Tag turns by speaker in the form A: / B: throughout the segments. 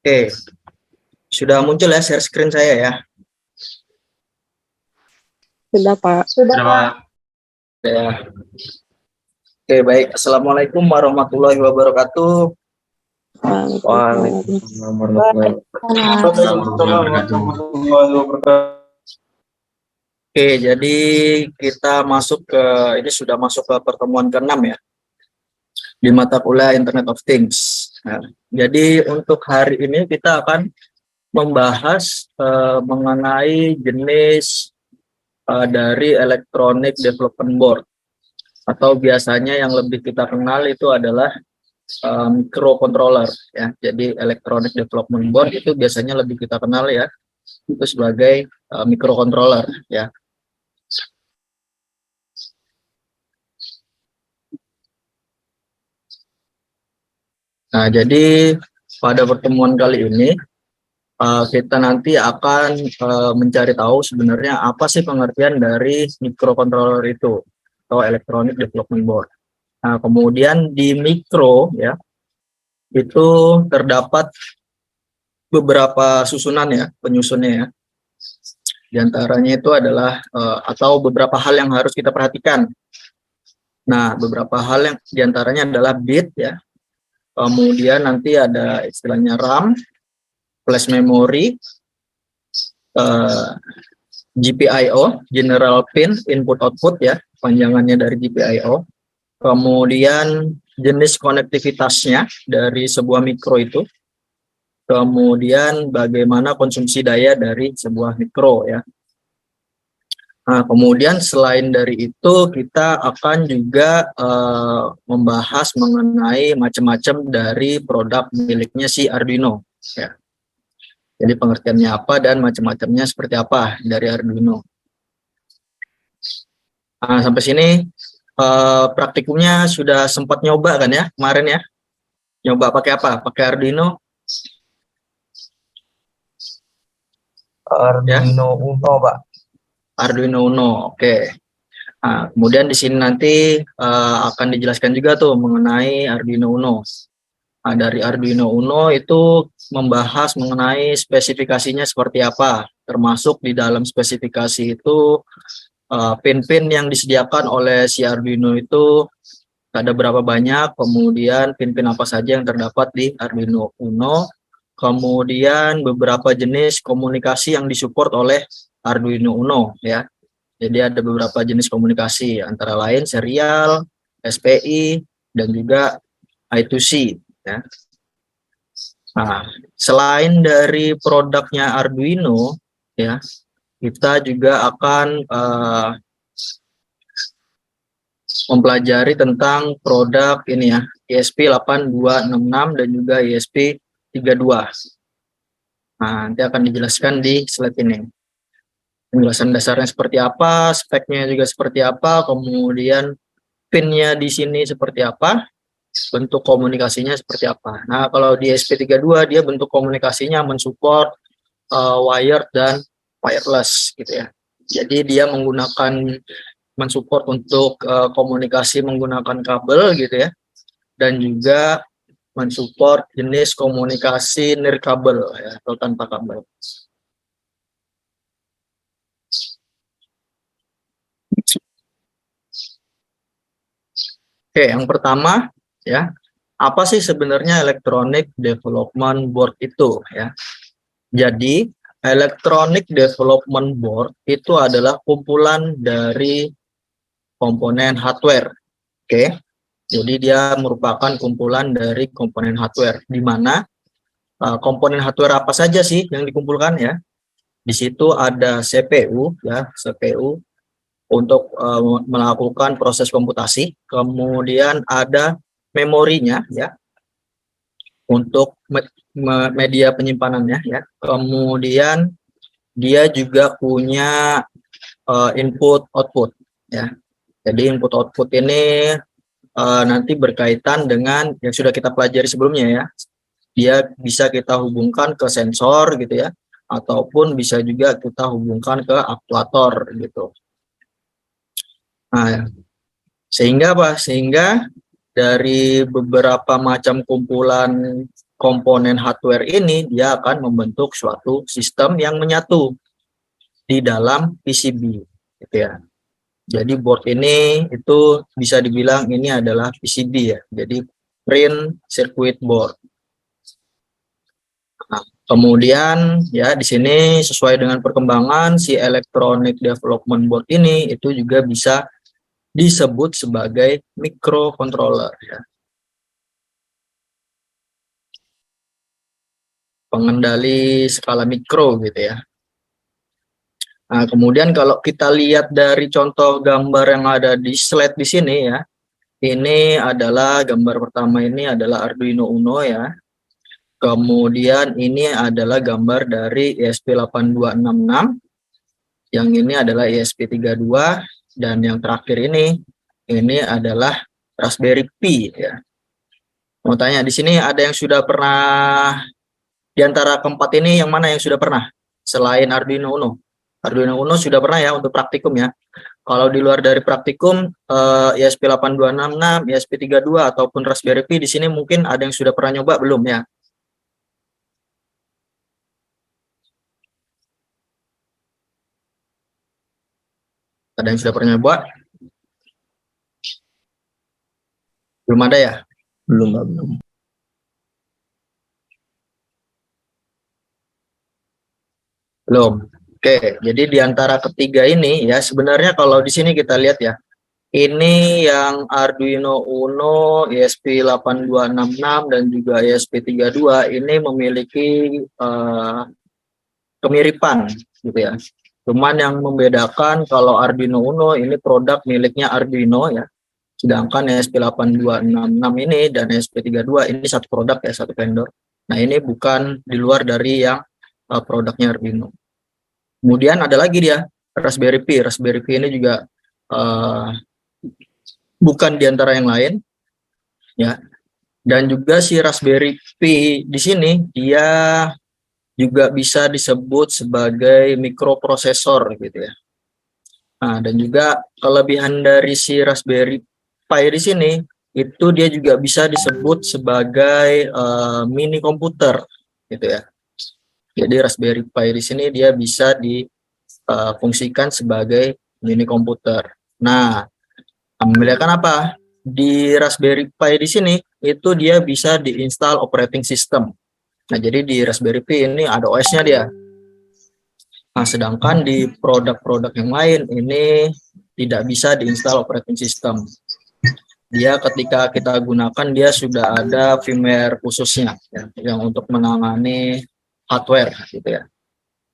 A: Oke, sudah muncul ya share screen saya ya?
B: Sudah, Pak.
C: Sudah, Pak.
A: Ya. Oke, baik. Assalamualaikum warahmatullahi wabarakatuh.
C: Waalaikumsalam warahmatullahi wabarakatuh.
A: Oke, jadi kita masuk ke, ini sudah masuk ke pertemuan ke-6 ya, di mata kuliah Internet of Things. Nah, jadi untuk hari ini kita akan membahas mengenai jenis dari Electronic Development Board, atau biasanya yang lebih kita kenal itu adalah microcontroller ya. Jadi Electronic Development Board itu biasanya lebih kita kenal ya itu sebagai microcontroller ya. Nah, jadi pada pertemuan kali ini kita nanti akan mencari tahu sebenarnya apa sih pengertian dari microcontroller itu atau Electronic Development Board. Nah, kemudian di mikro ya itu terdapat beberapa susunan ya, penyusunnya ya. Di antaranya itu adalah atau beberapa hal yang harus kita perhatikan. Nah, beberapa hal yang diantaranya adalah bit ya. Kemudian nanti ada istilahnya RAM, flash memory, GPIO, general pin input output ya, panjangannya dari GPIO. Kemudian jenis konektivitasnya dari sebuah mikro itu. Kemudian bagaimana konsumsi daya dari sebuah mikro ya. Nah, kemudian selain dari itu kita akan juga membahas mengenai macam-macam dari produk miliknya si Arduino ya. Jadi pengertiannya apa dan macam-macamnya seperti apa dari Arduino. Nah, sampai sini praktikumnya sudah sempat nyoba kan ya kemarin ya. Nyoba pakai apa? Pakai Arduino.
C: Arduino Uno, Pak.
A: Arduino Uno, oke. Nah, kemudian di sini nanti akan dijelaskan juga tuh mengenai Arduino Uno. Nah, dari Arduino Uno itu membahas mengenai spesifikasinya seperti apa, termasuk di dalam spesifikasi itu pin-pin yang disediakan oleh si Arduino itu ada berapa banyak, kemudian pin-pin apa saja yang terdapat di Arduino Uno, kemudian beberapa jenis komunikasi yang disupport oleh Arduino Uno ya. Jadi ada beberapa jenis komunikasi antara lain serial, SPI, dan juga I2C ya. Nah, selain dari produknya Arduino ya, kita juga akan mempelajari tentang produk ini ya, ESP8266 dan juga ESP32. Nah, nanti akan dijelaskan di slide ini. Penjelasan dasarnya seperti apa, speknya juga seperti apa, kemudian pinnya di sini seperti apa, bentuk komunikasinya seperti apa. Nah, kalau di ESP32 dia bentuk komunikasinya mensupport wired dan wireless gitu ya. Jadi dia mensupport untuk komunikasi menggunakan kabel gitu ya, dan juga mensupport jenis komunikasi nirkabel ya, atau tanpa kabel. Oke, yang pertama ya, apa sih sebenarnya Electronic Development Board itu ya? Jadi Electronic Development Board itu adalah kumpulan dari komponen hardware. Oke, jadi dia merupakan kumpulan dari komponen hardware, di mana komponen hardware apa saja sih yang dikumpulkan ya? Di situ ada CPU ya, CPU untuk melakukan proses komputasi, kemudian ada memorinya ya untuk media penyimpanannya ya, kemudian dia juga punya input output ya. Jadi input output ini nanti berkaitan dengan yang sudah kita pelajari sebelumnya ya. Dia bisa kita hubungkan ke sensor gitu ya, ataupun bisa juga kita hubungkan ke aktuator gitu. Nah, sehingga apa? Sehingga dari beberapa macam kumpulan komponen hardware ini dia akan membentuk suatu sistem yang menyatu di dalam PCB, gitu ya. Jadi board ini itu bisa dibilang ini adalah PCB ya. Jadi print circuit board. Nah, kemudian ya di sini sesuai dengan perkembangan si electronic development board ini itu juga bisa disebut sebagai microcontroller ya. Pengendali skala mikro gitu ya. Nah, kemudian kalau kita lihat dari contoh gambar yang ada di slide di sini ya, ini adalah gambar pertama ini adalah Arduino Uno ya. Kemudian ini adalah gambar dari ESP8266, yang ini adalah ESP32, dan yang terakhir ini adalah Raspberry Pi ya. Mau tanya di sini ada yang sudah pernah di antara keempat ini yang mana yang sudah pernah selain Arduino Uno? Arduino Uno sudah pernah ya untuk praktikum ya. Kalau di luar dari praktikum, ESP8266, ESP32 ataupun Raspberry Pi di sini mungkin ada yang sudah pernah nyoba belum ya? Ada yang sudah pernah nyoba? Belum ada ya?
C: Belum, Pak, belum.
A: Belum. Oke, jadi di antara ketiga ini ya sebenarnya kalau di sini kita lihat ya, ini yang Arduino Uno, ESP8266 dan juga ESP32 ini memiliki kemiripan gitu ya. Cuman yang membedakan kalau Arduino Uno ini produk miliknya Arduino ya. Sedangkan ESP8266 ini dan ESP32 ini satu produk ya, satu vendor. Nah, ini bukan di luar dari yang produknya Arduino. Kemudian ada lagi dia Raspberry Pi. Raspberry Pi ini juga bukan di antara yang lain ya. Dan juga si Raspberry Pi di sini dia juga bisa disebut sebagai mikroprosesor gitu ya. Nah, dan juga kelebihan dari si Raspberry Pi di sini itu dia juga bisa disebut sebagai mini komputer gitu ya. Jadi Raspberry Pi di sini dia bisa difungsikan sebagai mini komputer. Nah, membedakan apa? Di Raspberry Pi di sini itu dia bisa diinstal operating system. Nah, jadi di Raspberry Pi ini ada OS-nya dia. Nah, sedangkan di produk-produk yang lain ini tidak bisa diinstal operating system. Dia ketika kita gunakan dia sudah ada firmware khususnya ya, yang untuk menangani hardware gitu ya.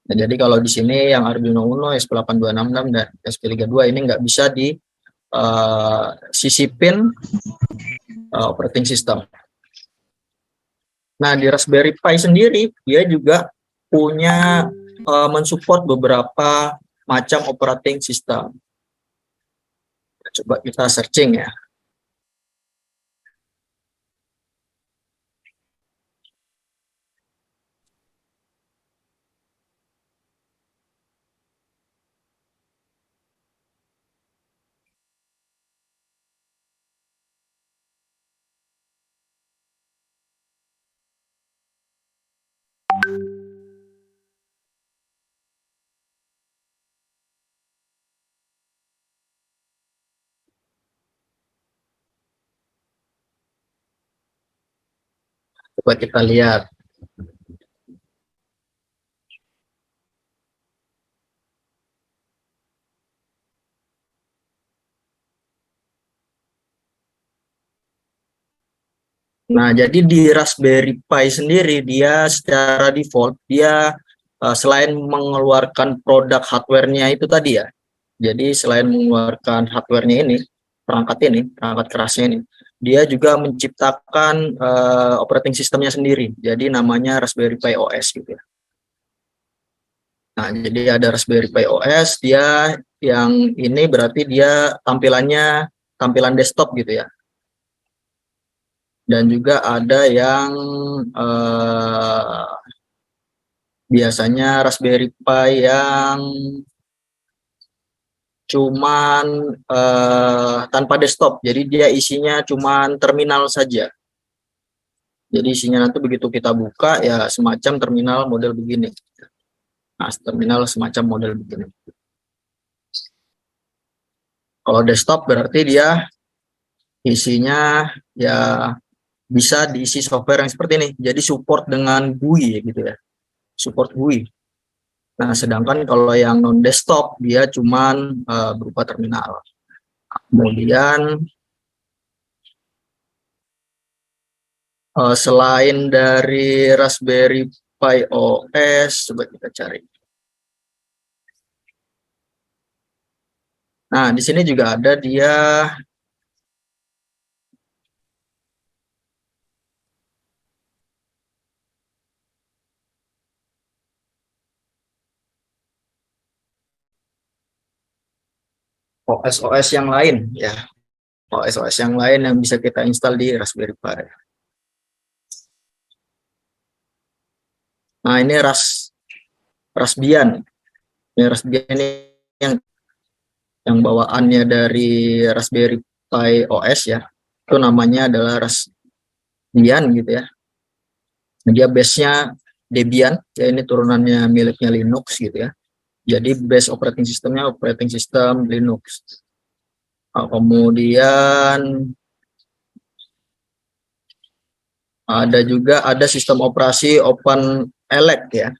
A: Nah, jadi kalau di sini yang Arduino Uno, ESP8266 dan ESP32 ini nggak bisa disisipin operating system. Nah, di Raspberry Pi sendiri dia juga punya mensupport beberapa macam operating system. Coba kita searching ya. Coba kita lihat. Nah, jadi di Raspberry Pi sendiri dia secara default dia selain mengeluarkan produk hardware-nya itu tadi ya. Jadi selain mengeluarkan hardware-nya ini, perangkat kerasnya ini, dia juga menciptakan operating systemnya sendiri. Jadi namanya Raspberry Pi OS gitu ya. Nah, jadi ada Raspberry Pi OS, dia yang ini berarti dia tampilan desktop gitu ya. Dan juga ada yang biasanya Raspberry Pi yang cuman tanpa desktop, jadi dia isinya cuman terminal saja. Jadi isinya nanti begitu kita buka ya semacam terminal model begini. Nah, terminal semacam model begini. Kalau desktop berarti dia isinya ya bisa diisi software yang seperti ini. Jadi support dengan GUI gitu ya. Support GUI. Nah, sedangkan kalau yang non desktop dia cuman berupa terminal. Kemudian selain dari Raspberry Pi OS, coba kita cari. Nah, di sini juga ada dia OS-OS yang lain ya. OS-OS yang lain yang bisa kita install di Raspberry Pi. Nah, ini Raspbian. Ini Raspbian ini yang bawaannya dari Raspberry Pi OS ya. Itu namanya adalah Raspbian gitu ya. Dia base-nya Debian, ya ini turunannya miliknya Linux gitu ya. Jadi base operating systemnya operating system Linux. Nah, kemudian ada sistem operasi OpenELEC ya.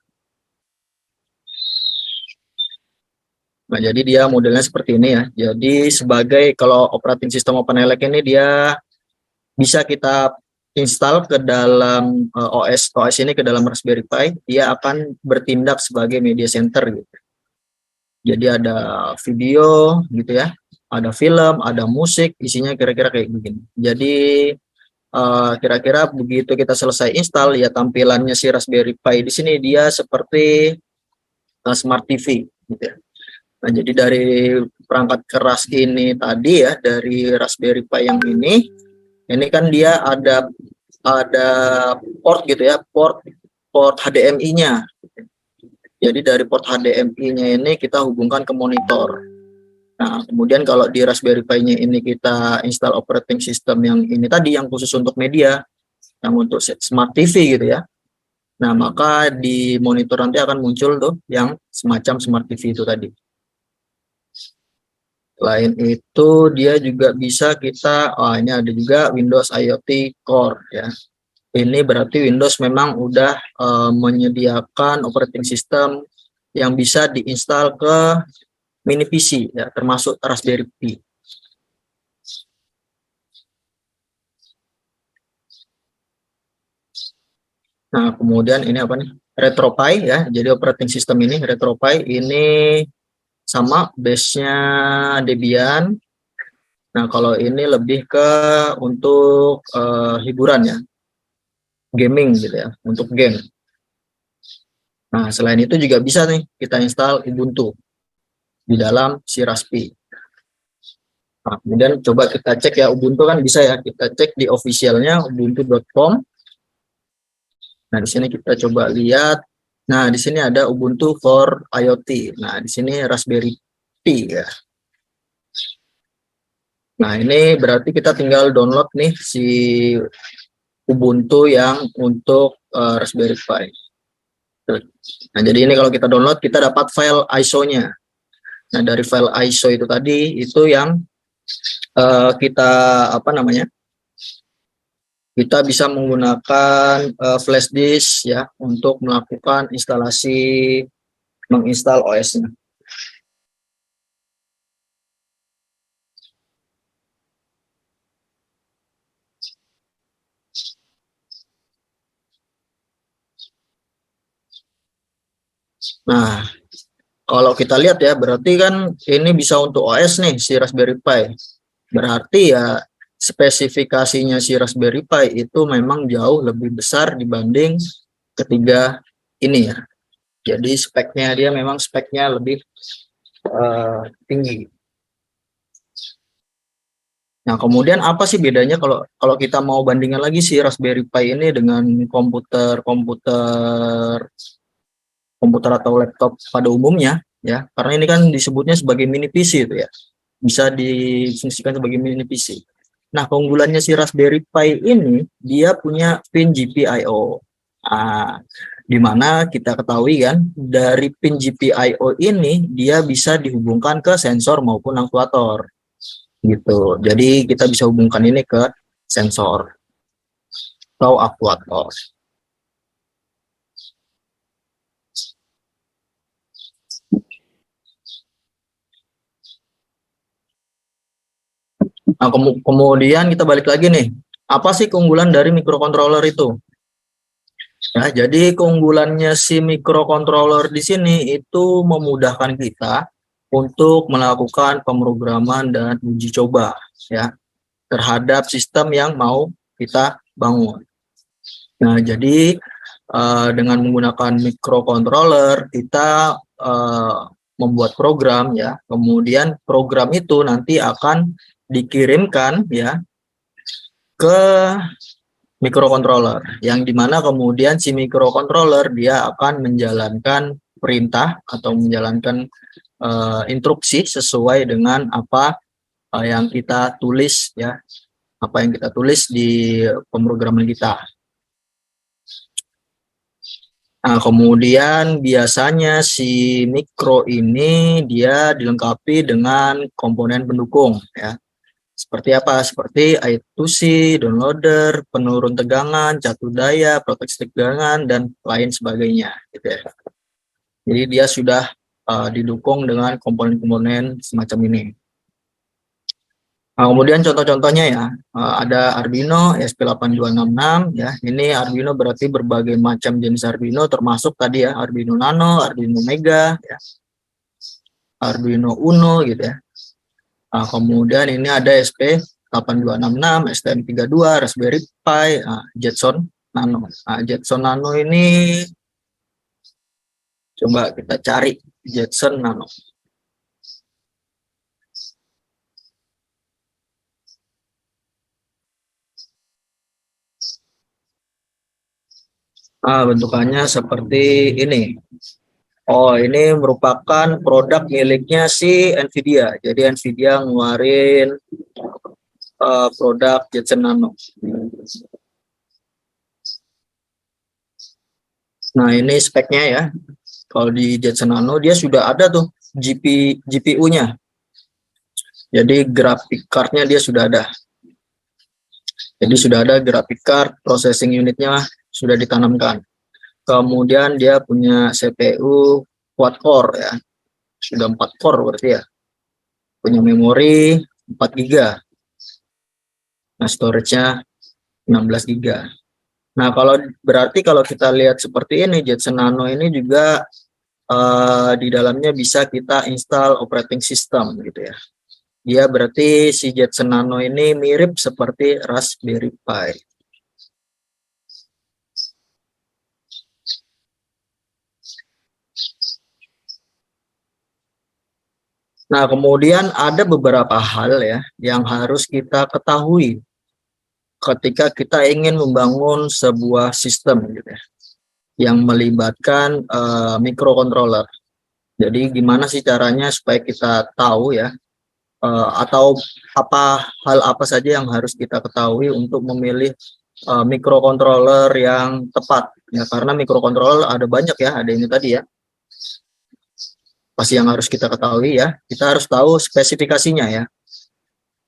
A: Nah, jadi dia modelnya seperti ini ya. Jadi sebagai kalau operating system OpenELEC ini dia bisa kita install ke dalam OS ini ke dalam Raspberry Pi, dia akan bertindak sebagai media center gitu. Jadi ada video gitu ya, ada film, ada musik, isinya kira-kira kayak begini. Jadi kira-kira begitu kita selesai install ya tampilannya si Raspberry Pi di sini dia seperti Smart TV gitu ya. Nah, jadi dari perangkat keras ini tadi ya, dari Raspberry Pi yang ini kan dia ada port gitu ya, port HDMI-nya. Jadi dari port HDMI-nya ini kita hubungkan ke monitor. Nah, kemudian kalau di Raspberry Pi-nya ini kita install operating system yang ini tadi yang khusus untuk media, yang untuk Smart TV gitu ya. Nah, maka di monitor nanti akan muncul tuh yang semacam Smart TV itu tadi. Selain itu dia juga bisa kita, ini ada juga Windows IoT Core ya. Ini berarti Windows memang udah menyediakan operating system yang bisa diinstal ke mini PC ya, termasuk Raspberry Pi. Nah, kemudian ini apa nih? RetroPie ya. Jadi operating system ini RetroPie ini sama base-nya Debian. Nah, kalau ini lebih ke untuk hiburan ya. Gaming gitu ya, untuk game. Nah, selain itu juga bisa nih kita install Ubuntu di dalam si Raspi. Nah, kemudian coba kita cek ya Ubuntu kan bisa ya, kita cek di officialnya ubuntu.com. Nah, di sini kita coba lihat. Nah, di sini ada Ubuntu for IoT. Nah, di sini Raspberry Pi ya. Nah, ini berarti kita tinggal download nih si Ubuntu yang untuk Raspberry Pi. Nah, jadi ini kalau kita download, kita dapat file ISO-nya. Nah, dari file ISO itu tadi, itu yang kita, apa namanya, kita bisa menggunakan flash disk ya, untuk melakukan menginstal OS-nya. Nah, kalau kita lihat ya, berarti kan ini bisa untuk OS nih, si Raspberry Pi. Berarti ya spesifikasinya si Raspberry Pi itu memang jauh lebih besar dibanding ketiga ini ya. Jadi speknya dia memang speknya lebih tinggi. Nah, kemudian apa sih bedanya kalau kita mau bandingkan lagi si Raspberry Pi ini dengan komputer atau laptop pada umumnya ya, karena ini kan disebutnya sebagai mini PC itu ya, bisa difungsikan sebagai mini PC. Nah, keunggulannya si Raspberry Pi ini, dia punya pin GPIO. Nah, di mana kita ketahui kan, dari pin GPIO ini, dia bisa dihubungkan ke sensor maupun aktuator. Gitu. Jadi, kita bisa hubungkan ini ke sensor atau aktuator. Nah, kemudian kita balik lagi nih. Apa sih keunggulan dari microcontroller itu? Nah, jadi keunggulannya si microcontroller di sini itu memudahkan kita untuk melakukan pemrograman dan uji coba ya terhadap sistem yang mau kita bangun. Nah, jadi dengan menggunakan microcontroller kita membuat program ya. Kemudian program itu nanti akan dikirimkan ya ke microcontroller yang dimana kemudian si microcontroller dia akan menjalankan perintah atau menjalankan instruksi sesuai dengan apa yang kita tulis ya, apa yang kita tulis di pemrograman kita. Nah, kemudian biasanya si mikro ini dia dilengkapi dengan komponen pendukung ya. Seperti apa? Seperti I2C, downloader, penurun tegangan, catur daya, proteksi tegangan, dan lain sebagainya. Gitu ya. Jadi dia sudah didukung dengan komponen-komponen semacam ini. Nah, kemudian contoh-contohnya ya, ada Arduino ESP8266 ya. Ini Arduino berarti berbagai macam jenis Arduino termasuk tadi ya Arduino Nano, Arduino Mega, ya, Arduino Uno gitu ya. Nah, kemudian ini ada SP8266, STM32, Raspberry Pi, Jetson Nano. Nah, Jetson Nano ini coba kita cari Jetson Nano. Bentukannya seperti ini. Oh, ini merupakan produk miliknya si Nvidia. Jadi Nvidia ngeluarin produk Jetson Nano. Nah, ini speknya ya. Kalau di Jetson Nano dia sudah ada tuh GPU-nya. Jadi graphic card-nya dia sudah ada. Jadi sudah ada graphic card, processing unitnya sudah ditanamkan. Kemudian dia punya CPU quad core ya. Sudah 4 core berarti ya. Punya memori 4 GB. Nah, storage-nya 16 GB. Nah, berarti kalau kita lihat seperti ini, Jetson Nano ini juga di dalamnya bisa kita install operating system gitu ya. Dia berarti si Jetson Nano ini mirip seperti Raspberry Pi. Nah, kemudian ada beberapa hal ya yang harus kita ketahui ketika kita ingin membangun sebuah sistem gitu ya, yang melibatkan microcontroller. Jadi gimana sih caranya supaya kita tahu ya, atau hal apa saja yang harus kita ketahui untuk memilih microcontroller yang tepat ya, karena microcontroller ada banyak ya, ada ini tadi ya. Pasti yang harus kita ketahui ya, kita harus tahu spesifikasinya ya.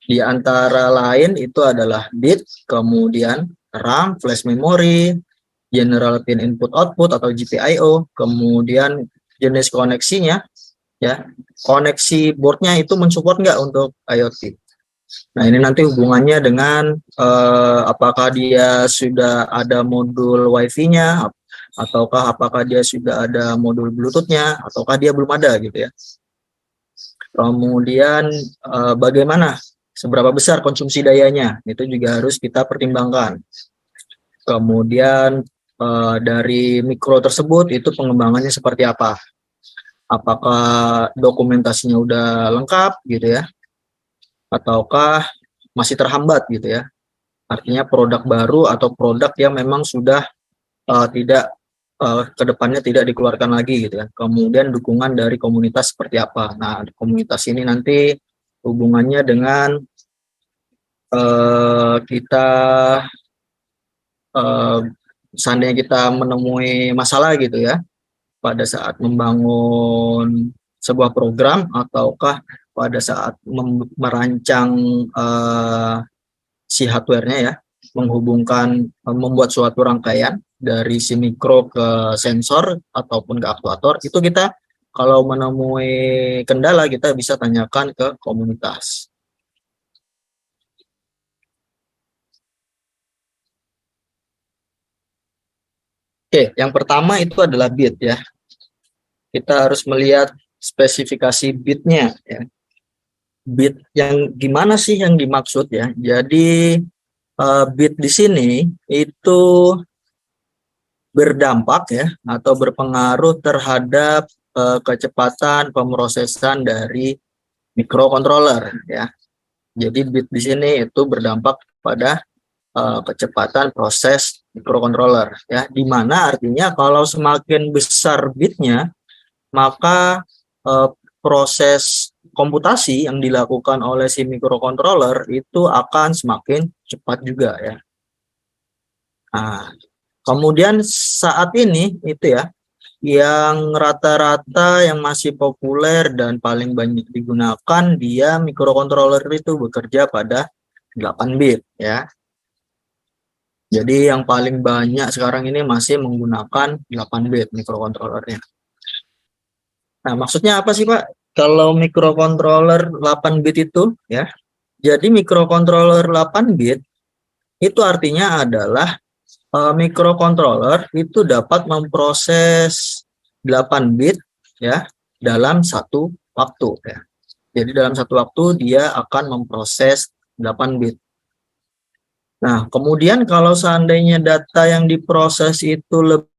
A: Di antara lain itu adalah bit, kemudian RAM, flash memory, general pin input output atau GPIO, kemudian jenis koneksinya ya, koneksi boardnya itu mensupport nggak untuk IoT. Nah, ini nanti hubungannya dengan apakah dia sudah ada modul WiFi-nya, ataukah apakah dia sudah ada modul Bluetooth-nya, ataukah dia belum ada gitu ya. Kemudian bagaimana, seberapa besar konsumsi dayanya, itu juga harus kita pertimbangkan. Kemudian dari mikro tersebut itu pengembangannya seperti apa. Apakah dokumentasinya udah lengkap gitu ya, ataukah masih terhambat gitu ya. Artinya produk baru atau produk yang memang sudah tidak kedepannya tidak dikeluarkan lagi gitu ya. Kemudian dukungan dari komunitas seperti apa. Nah, komunitas ini nanti hubungannya dengan kita eh, seandainya kita menemui masalah gitu ya pada saat membangun sebuah program ataukah pada saat merancang eh, si hardware-nya ya, menghubungkan membuat suatu rangkaian dari si mikro ke sensor ataupun ke aktuator, itu kita kalau menemui kendala kita bisa tanyakan ke komunitas. Oke, yang pertama itu adalah bit ya. Kita harus melihat spesifikasi bitnya ya. Bit yang gimana sih yang dimaksud ya? Jadi bit di sini itu berdampak ya atau berpengaruh terhadap kecepatan pemrosesan dari microcontroller ya. Jadi bit di sini itu berdampak pada kecepatan proses microcontroller ya. Di mana artinya kalau semakin besar bitnya maka proses komputasi yang dilakukan oleh si microcontroller itu akan semakin cepat juga ya. Nah, kemudian saat ini itu ya yang rata-rata yang masih populer dan paling banyak digunakan dia microcontroller itu bekerja pada 8 bit ya. Jadi yang paling banyak sekarang ini masih menggunakan 8 bit microcontrollernya. Nah, maksudnya apa sih Pak? Kalau microcontroller 8 bit itu ya. Jadi microcontroller 8 bit itu artinya adalah microcontroller itu dapat memproses 8 bit ya dalam satu waktu ya. Jadi dalam satu waktu dia akan memproses 8 bit. Nah, kemudian kalau seandainya data yang diproses itu lebih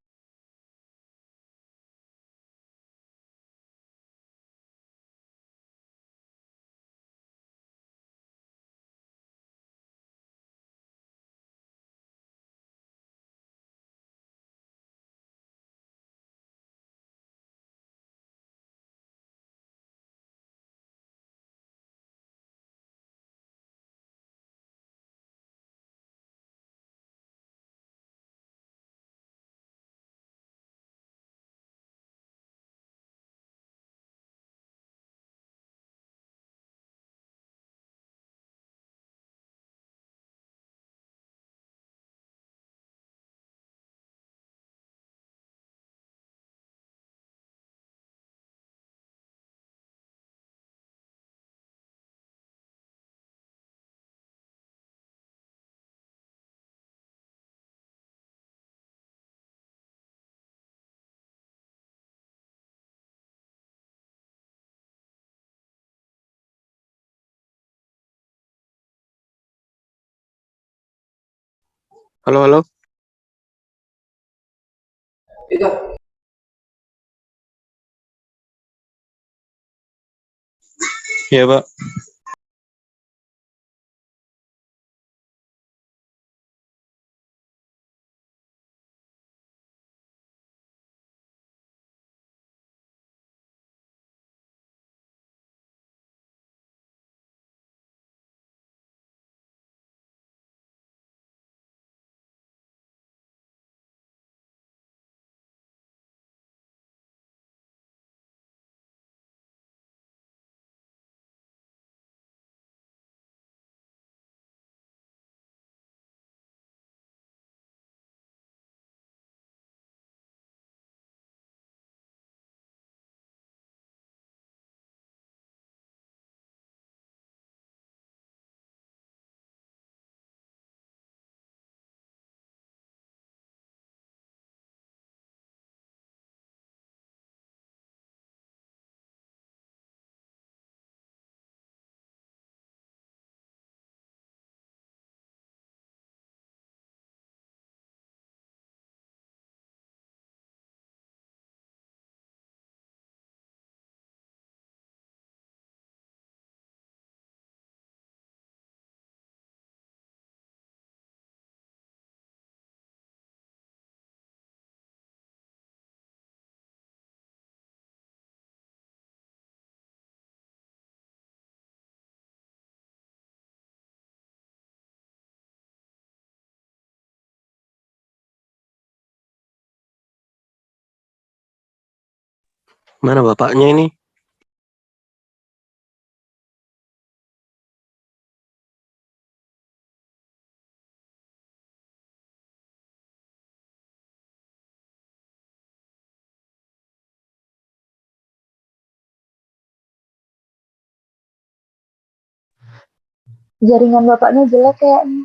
B: Halo, halo. Ya, Pak. Mana bapaknya ini?
D: Jaringan bapaknya jelek kayaknya.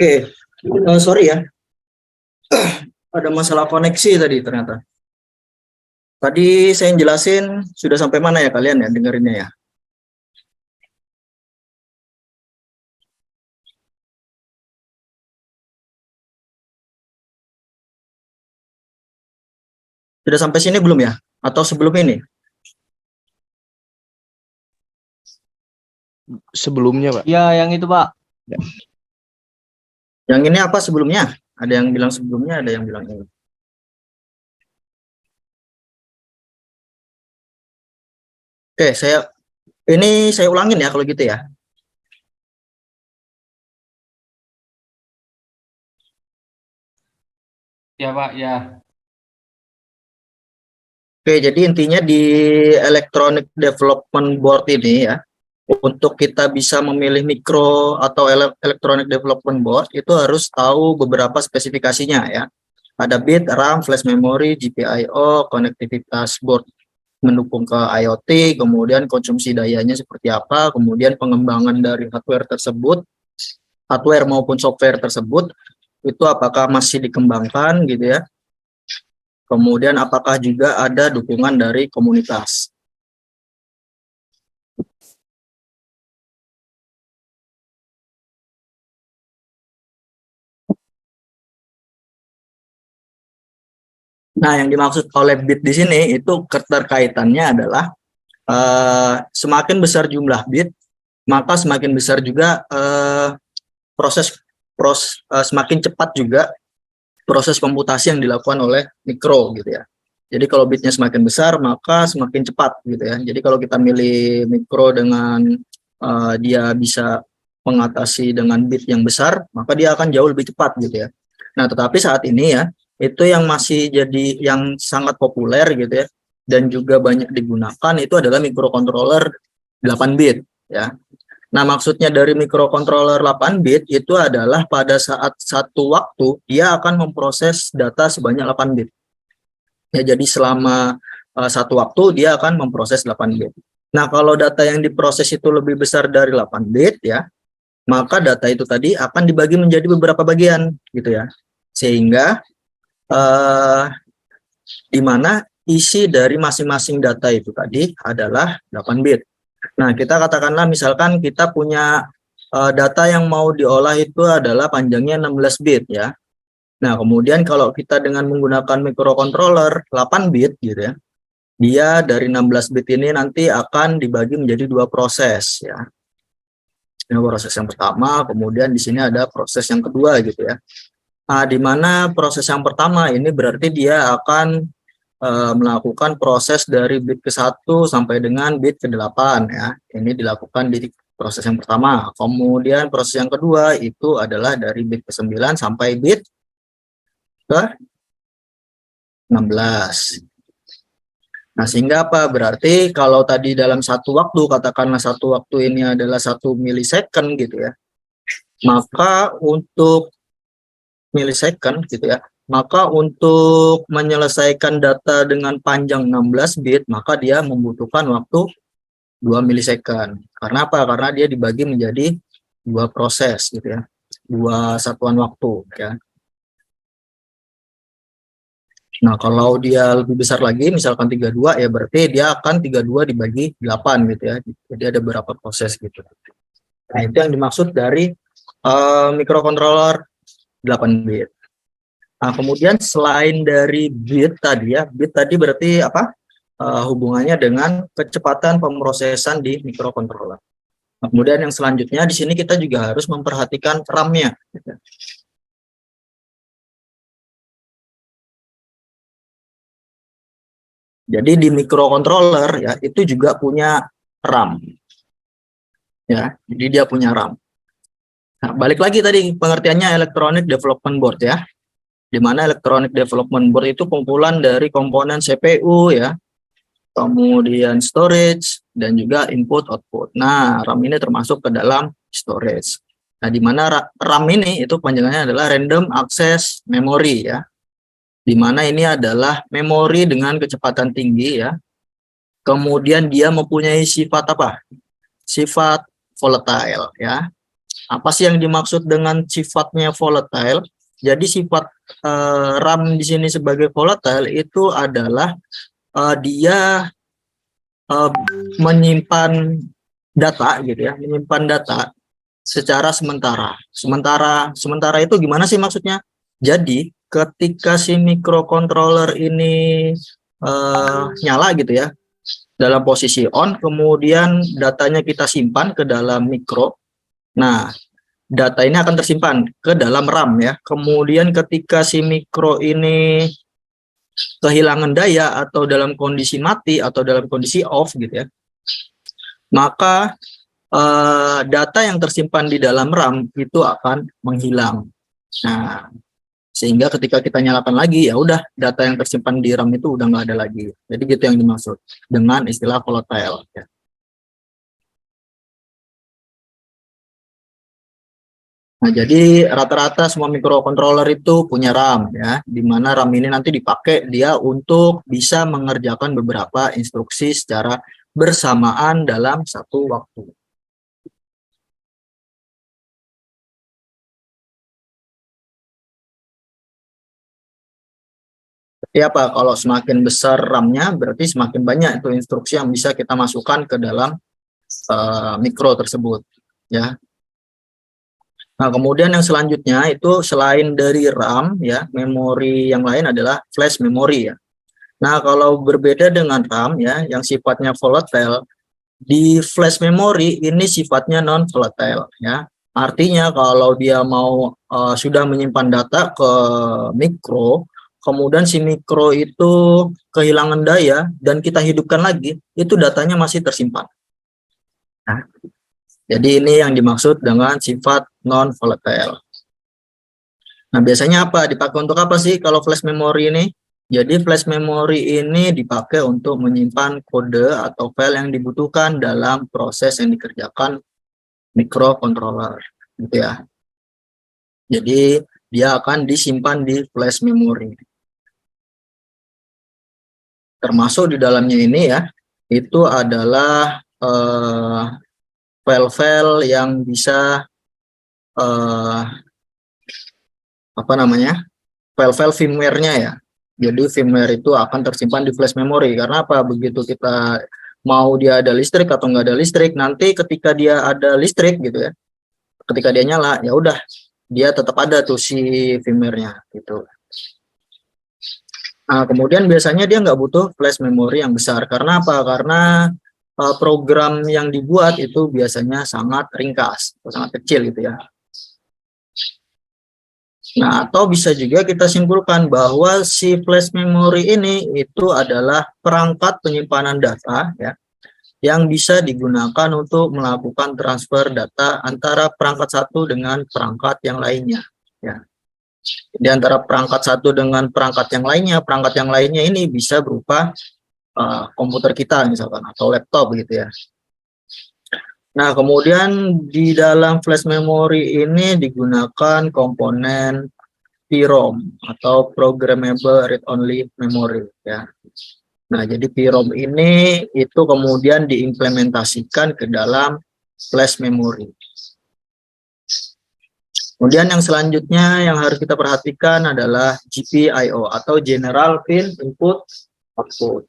A: Oke, sorry ya, ada masalah koneksi tadi ternyata. Tadi saya jelasin sudah sampai mana ya kalian ya dengerinnya ya? Sudah sampai sini belum ya? Atau sebelum ini?
B: Sebelumnya, Pak.
D: Ya, yang itu, Pak.
A: Yang ini apa sebelumnya? Ada yang bilang sebelumnya, ada yang bilang ini. Oke, saya ulangin ya kalau gitu ya.
D: Ya, Pak, ya.
A: Oke, jadi intinya di Electronic Development Board ini ya, untuk kita bisa memilih mikro atau Electronic Development Board itu harus tahu beberapa spesifikasinya ya. Ada bit, RAM, flash memory, GPIO, konektivitas board mendukung ke IoT, kemudian konsumsi dayanya seperti apa, kemudian pengembangan dari hardware maupun software tersebut, itu apakah masih dikembangkan gitu ya. Kemudian apakah juga ada dukungan dari komunitas. Nah, yang dimaksud oleh bit di sini itu keterkaitannya adalah semakin besar jumlah bit, maka semakin besar juga semakin cepat juga proses komputasi yang dilakukan oleh mikro gitu ya. Jadi kalau bitnya semakin besar maka semakin cepat gitu ya. Jadi kalau kita milih mikro dengan dia bisa mengatasi dengan bit yang besar, maka dia akan jauh lebih cepat gitu ya. Nah, tetapi saat ini ya, itu yang masih jadi yang sangat populer gitu ya, dan juga banyak digunakan itu adalah microcontroller 8 bit ya. Nah, maksudnya dari microcontroller 8 bit itu adalah pada saat satu waktu dia akan memproses data sebanyak 8 bit. Ya, jadi selama satu waktu dia akan memproses 8 bit. Nah, kalau data yang diproses itu lebih besar dari 8 bit ya, maka data itu tadi akan dibagi menjadi beberapa bagian gitu ya. Sehingga di mana isi dari masing-masing data itu tadi adalah 8 bit. Nah, kita katakanlah misalkan kita punya data yang mau diolah itu adalah panjangnya 16 bit ya. Nah, kemudian kalau kita dengan menggunakan microcontroller 8 bit gitu ya, dia dari 16 bit ini nanti akan dibagi menjadi dua proses ya. Ini proses yang pertama, kemudian di sini ada proses yang kedua gitu ya. Nah, di mana proses yang pertama ini berarti dia akan melakukan proses dari bit ke-1 sampai dengan bit ke-8 ya. Ini dilakukan di proses yang pertama. Kemudian proses yang kedua itu adalah dari bit ke-9 sampai bit ke-16. Nah, sehingga apa? Berarti kalau tadi dalam satu waktu, katakanlah satu waktu ini adalah 1 milisecond gitu ya. Maka untuk milisecond gitu ya. Maka untuk menyelesaikan data dengan panjang 16 bit, maka dia membutuhkan waktu 2 milisecond. Karena apa? Karena dia dibagi menjadi dua proses gitu ya. Dua satuan waktu ya. Nah, kalau dia lebih besar lagi, misalkan 32 ya berarti dia akan 32 dibagi 8 gitu ya. Jadi ada beberapa proses gitu. Nah, itu yang dimaksud dari microcontroller 8 bit. Nah, kemudian selain dari bit tadi ya, bit tadi berarti apa? Hubungannya dengan kecepatan pemrosesan di microcontroller. Nah, kemudian yang selanjutnya di sini kita juga harus memperhatikan RAM-nya. Gitu. Jadi di microcontroller ya itu juga punya RAM. Ya, jadi dia punya RAM. Nah, balik lagi tadi pengertiannya Electronic Development Board ya. Di mana Electronic Development Board itu kumpulan dari komponen CPU ya, kemudian storage dan juga input output. Nah, RAM ini termasuk ke dalam storage. Nah, di mana RAM ini itu panjangannya adalah Random Access Memory ya. Di mana ini adalah memori dengan kecepatan tinggi ya. Kemudian dia mempunyai sifat apa? Sifat volatile ya. Apa sih yang dimaksud dengan sifatnya volatile? Jadi sifat RAM di sini sebagai volatile itu adalah dia menyimpan data gitu ya, menyimpan data secara sementara. Sementara itu gimana sih maksudnya? Jadi ketika si microcontroller ini nyala gitu ya, dalam posisi on, kemudian datanya kita simpan ke dalam mikro. Nah, data ini akan tersimpan ke dalam RAM ya. Kemudian ketika si mikro ini kehilangan daya atau dalam kondisi mati atau dalam kondisi off gitu ya, maka data yang tersimpan di dalam RAM itu akan menghilang. Nah, sehingga ketika kita nyalakan lagi, ya udah data yang tersimpan di RAM itu udah nggak ada lagi. Jadi gitu yang dimaksud dengan istilah volatile. Ya. Nah, jadi rata-rata semua microcontroller itu punya RAM ya, di mana RAM ini nanti dipakai dia untuk bisa mengerjakan beberapa instruksi secara bersamaan dalam satu waktu. Seperti apa? Kalau semakin besar RAM-nya, berarti semakin banyak itu instruksi yang bisa kita masukkan ke dalam mikro tersebut ya. Nah, kemudian yang selanjutnya itu selain dari RAM ya, memori yang lain adalah flash memory ya. Nah, kalau berbeda dengan RAM ya, yang sifatnya volatile, di flash memory ini sifatnya non volatile ya. Artinya kalau dia mau sudah menyimpan data ke mikro, kemudian si mikro itu kehilangan daya dan kita hidupkan lagi, itu datanya masih tersimpan. Nah, jadi ini yang dimaksud dengan sifat non volatile. Nah, biasanya apa? Dipakai untuk apa sih kalau flash memory ini? Jadi flash memory ini dipakai untuk menyimpan kode atau file yang dibutuhkan dalam proses yang dikerjakan microcontroller, gitu ya. Jadi dia akan disimpan di flash memory. Termasuk di dalamnya ini ya, itu adalah file-file yang bisa apa namanya, file-file firmware-nya ya. Jadi firmware itu akan tersimpan di flash memory. Karena apa? Begitu kita mau dia ada listrik atau nggak ada listrik, nanti ketika dia ada listrik gitu ya, ketika dia nyala, ya udah dia tetap ada tuh si firmware-nya gitu. Nah, kemudian biasanya dia nggak butuh flash memory yang besar. Karena apa? Karena program yang dibuat itu biasanya sangat ringkas, sangat kecil gitu ya. Nah, atau bisa juga kita simpulkan bahwa si flash memory ini itu adalah perangkat penyimpanan data ya, yang bisa digunakan untuk melakukan transfer data antara perangkat satu dengan perangkat yang lainnya ya. Di antara perangkat satu dengan perangkat yang lainnya ini bisa berupa komputer kita misalkan atau laptop gitu ya. Nah, kemudian di dalam flash memory ini digunakan komponen PROM atau Programmable Read Only Memory ya. Nah, jadi PROM ini itu kemudian diimplementasikan ke dalam flash memory. Kemudian yang selanjutnya yang harus kita perhatikan adalah GPIO atau General Pin Input Output.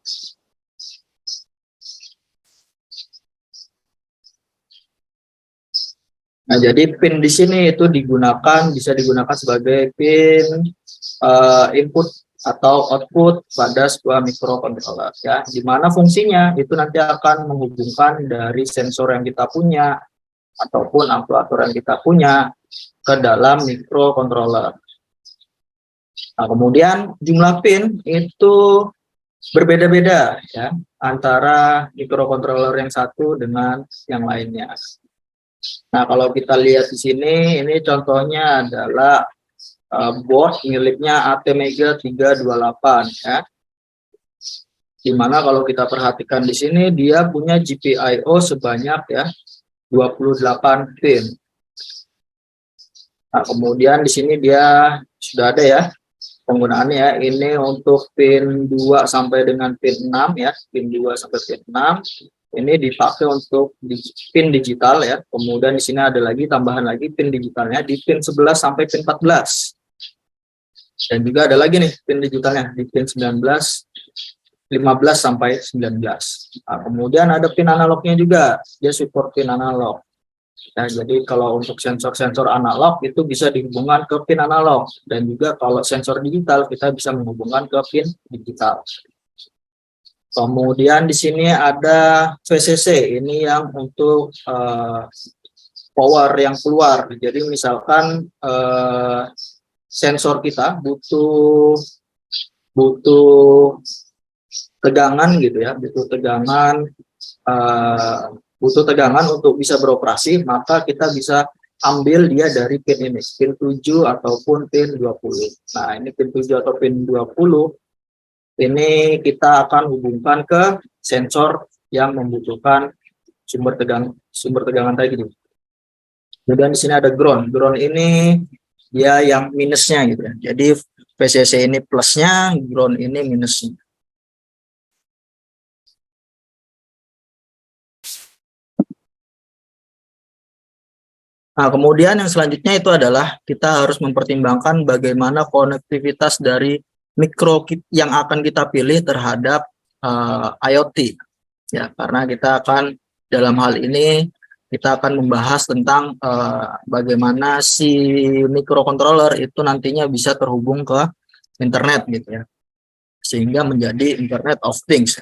A: Nah, jadi pin di sini itu bisa digunakan sebagai pin input atau output pada sebuah microcontroller ya, di mana fungsinya itu nanti akan menghubungkan dari sensor yang kita punya ataupun aktuator yang kita punya ke dalam microcontroller. Nah, kemudian jumlah pin itu berbeda-beda ya antara microcontroller yang satu dengan yang lainnya. Nah, kalau kita lihat di sini, ini contohnya adalah board miliknya ATmega 328 ya. Dimana kalau kita perhatikan di sini dia punya GPIO sebanyak ya 28 pin. Nah, kemudian di sini dia sudah ada ya penggunaannya ya. Ini untuk pin 2 sampai dengan pin 6 ya, pin 2 sampai pin 6. ini dipakai untuk pin digital ya. Kemudian di sini ada lagi tambahan lagi pin digitalnya di pin 11 sampai pin 14. Dan juga ada lagi nih pin digitalnya di pin 19, 15 sampai 19. Nah, kemudian ada pin analognya juga, dia support pin analog. Nah, jadi kalau untuk sensor-sensor analog itu bisa dihubungkan ke pin analog, dan juga kalau sensor digital kita bisa menghubungkan ke pin digital. Kemudian di sini ada VCC, ini yang untuk power yang keluar. Jadi misalkan sensor kita butuh tegangan gitu ya, butuh tegangan untuk bisa beroperasi, maka kita bisa ambil dia dari pin ini, pin 7 ataupun pin 20. Nah, ini pin 7 atau pin 20, ini kita akan hubungkan ke sensor yang membutuhkan sumber tegangan tadi gitu. Kemudian di sini ada ground. Ground ini dia yang minusnya gitu ya. Jadi VCC ini plusnya, ground ini minusnya. Nah, kemudian yang selanjutnya itu adalah kita harus mempertimbangkan bagaimana konektivitas dari mikro yang akan kita pilih terhadap IoT. Ya, karena kita akan dalam hal ini kita akan membahas tentang bagaimana si microcontroller itu nantinya bisa terhubung ke internet gitu ya. Sehingga menjadi Internet of Things.